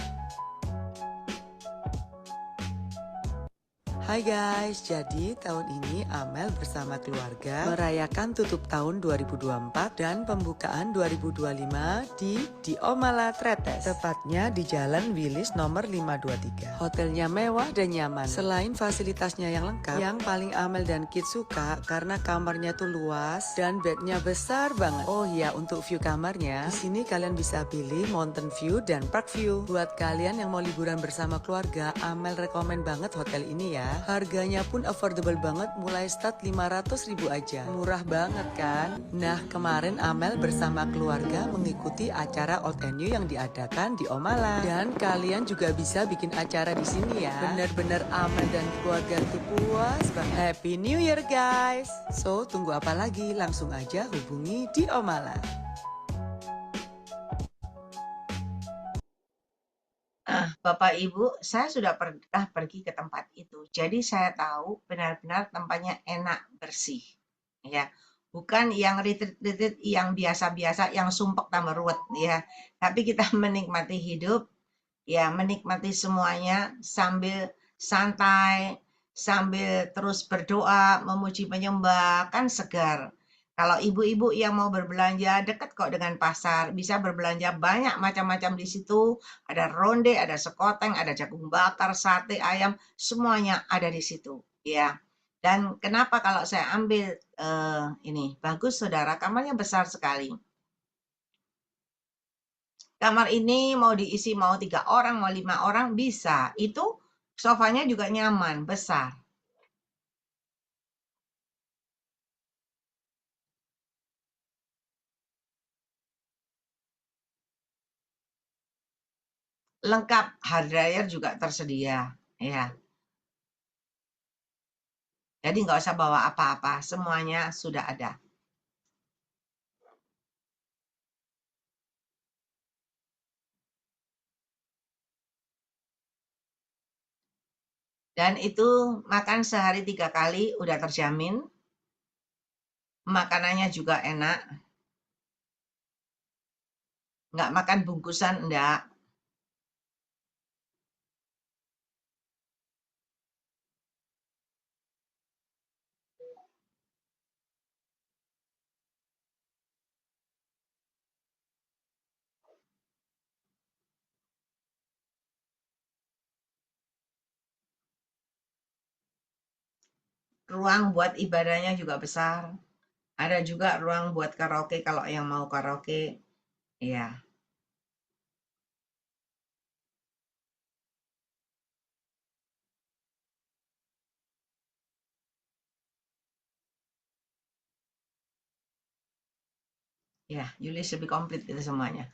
Hai guys, jadi tahun ini Amel bersama keluarga merayakan tutup tahun 2024 dan pembukaan 2025 di Omala Tretes. Tepatnya di Jalan Willis nomor 523. Hotelnya mewah dan nyaman. Selain fasilitasnya yang lengkap, yang paling Amel dan Kid suka karena kamarnya tuh luas dan bednya besar banget. Oh iya, untuk view kamarnya, di sini kalian bisa pilih mountain view dan park view. Buat kalian yang mau liburan bersama keluarga, Amel rekomen banget hotel ini ya. Harganya pun affordable banget, mulai start 500.000 aja. Murah banget kan? Nah, kemarin Amel bersama keluarga mengikuti acara Old and New yang diadakan di Omala. Dan kalian juga bisa bikin acara di sini ya. Bener-bener Amel dan keluarga tuh puas banget. Happy New Year guys! So, tunggu apa lagi? Langsung aja hubungi di Omala. Bapak Ibu, saya sudah pernah pergi ke tempat itu. Jadi saya tahu benar-benar tempatnya enak, bersih. Ya, bukan yang retreat yang biasa-biasa, yang sumpek tambah ruwet ya. Tapi kita menikmati hidup, ya menikmati semuanya sambil santai, sambil terus berdoa, memuji menyembah, kan segar. Kalau ibu-ibu yang mau berbelanja dekat kok dengan pasar, bisa berbelanja banyak macam-macam di situ. Ada ronde, ada sekoteng, ada jagung bakar, sate, ayam, semuanya ada di situ, ya. Dan kenapa kalau saya ambil ini bagus, saudara, kamarnya besar sekali. Kamar ini mau diisi mau 3 orang, mau 5 orang bisa. Itu sofanya juga nyaman, besar. Lengkap, hardware juga tersedia, ya. Jadi nggak usah bawa apa-apa, semuanya sudah ada. Dan itu makan sehari 3 kali udah terjamin. Makanannya juga enak. Nggak makan bungkusan, enggak. Ruang buat ibadahnya juga besar. Ada juga ruang buat karaoke kalau yang mau karaoke. Iya. Ya, Yulis lebih komplit itu semuanya.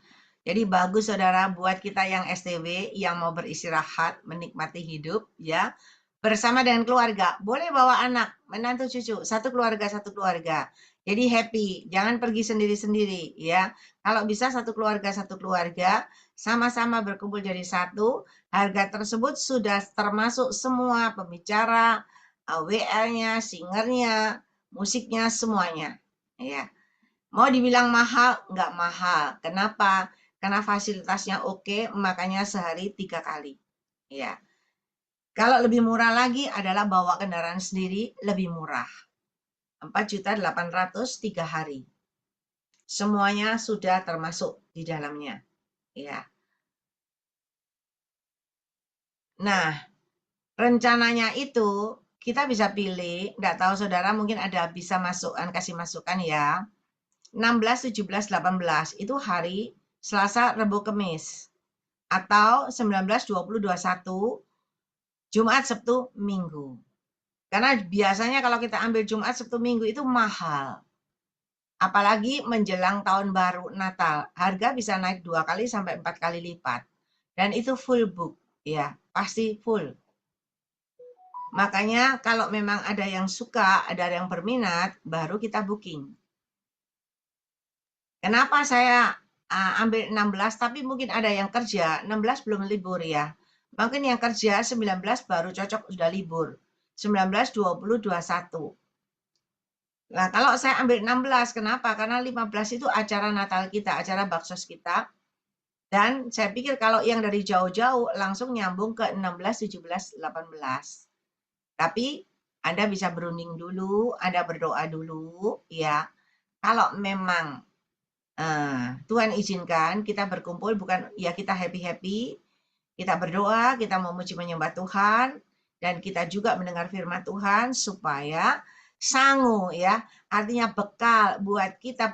Jadi bagus saudara buat kita yang STW yang mau beristirahat, menikmati hidup ya. Bersama dengan keluarga, boleh bawa anak, menantu, cucu, satu keluarga. Jadi happy, jangan pergi sendiri-sendiri ya. Kalau bisa satu keluarga, sama-sama berkumpul jadi satu. Harga tersebut sudah termasuk semua pembicara, WL-nya, singernya, musiknya, semuanya. Ya. Mau dibilang mahal, nggak mahal. Kenapa? Karena fasilitasnya oke, makanya sehari 3 kali. Ya. Kalau lebih murah lagi adalah bawa kendaraan sendiri, lebih murah. 4.800.000 3 hari. Semuanya sudah termasuk di dalamnya. Ya. Nah, rencananya itu kita bisa pilih, nggak tahu saudara mungkin ada bisa masukkan, kasih masukan ya. 16, 17, 18 itu hari Selasa, Rabu, Kamis. Atau 19, 20, 21, Jumat, Sabtu, Minggu. Karena biasanya kalau kita ambil Jumat, Sabtu, Minggu itu mahal. Apalagi menjelang tahun baru Natal, harga bisa naik 2 kali sampai 4 kali lipat. Dan itu full book, ya, pasti full. Makanya kalau memang ada yang suka, ada yang berminat, baru kita booking. Kenapa saya ambil 16, tapi mungkin ada yang kerja, 16 belum libur ya. Mungkin yang kerja 19 baru cocok sudah libur. 19, 20, 21. Nah, kalau saya ambil 16, kenapa? Karena 15 itu acara Natal kita, acara baksos kita. Dan saya pikir kalau yang dari jauh-jauh langsung nyambung ke 16, 17, 18. Tapi Anda bisa berunding dulu, Anda berdoa dulu, ya. Kalau memang Tuhan izinkan kita berkumpul, bukan ya kita happy-happy, kita berdoa, kita memuji menyembah Tuhan, dan kita juga mendengar firman Tuhan supaya sangu ya, artinya bekal buat kita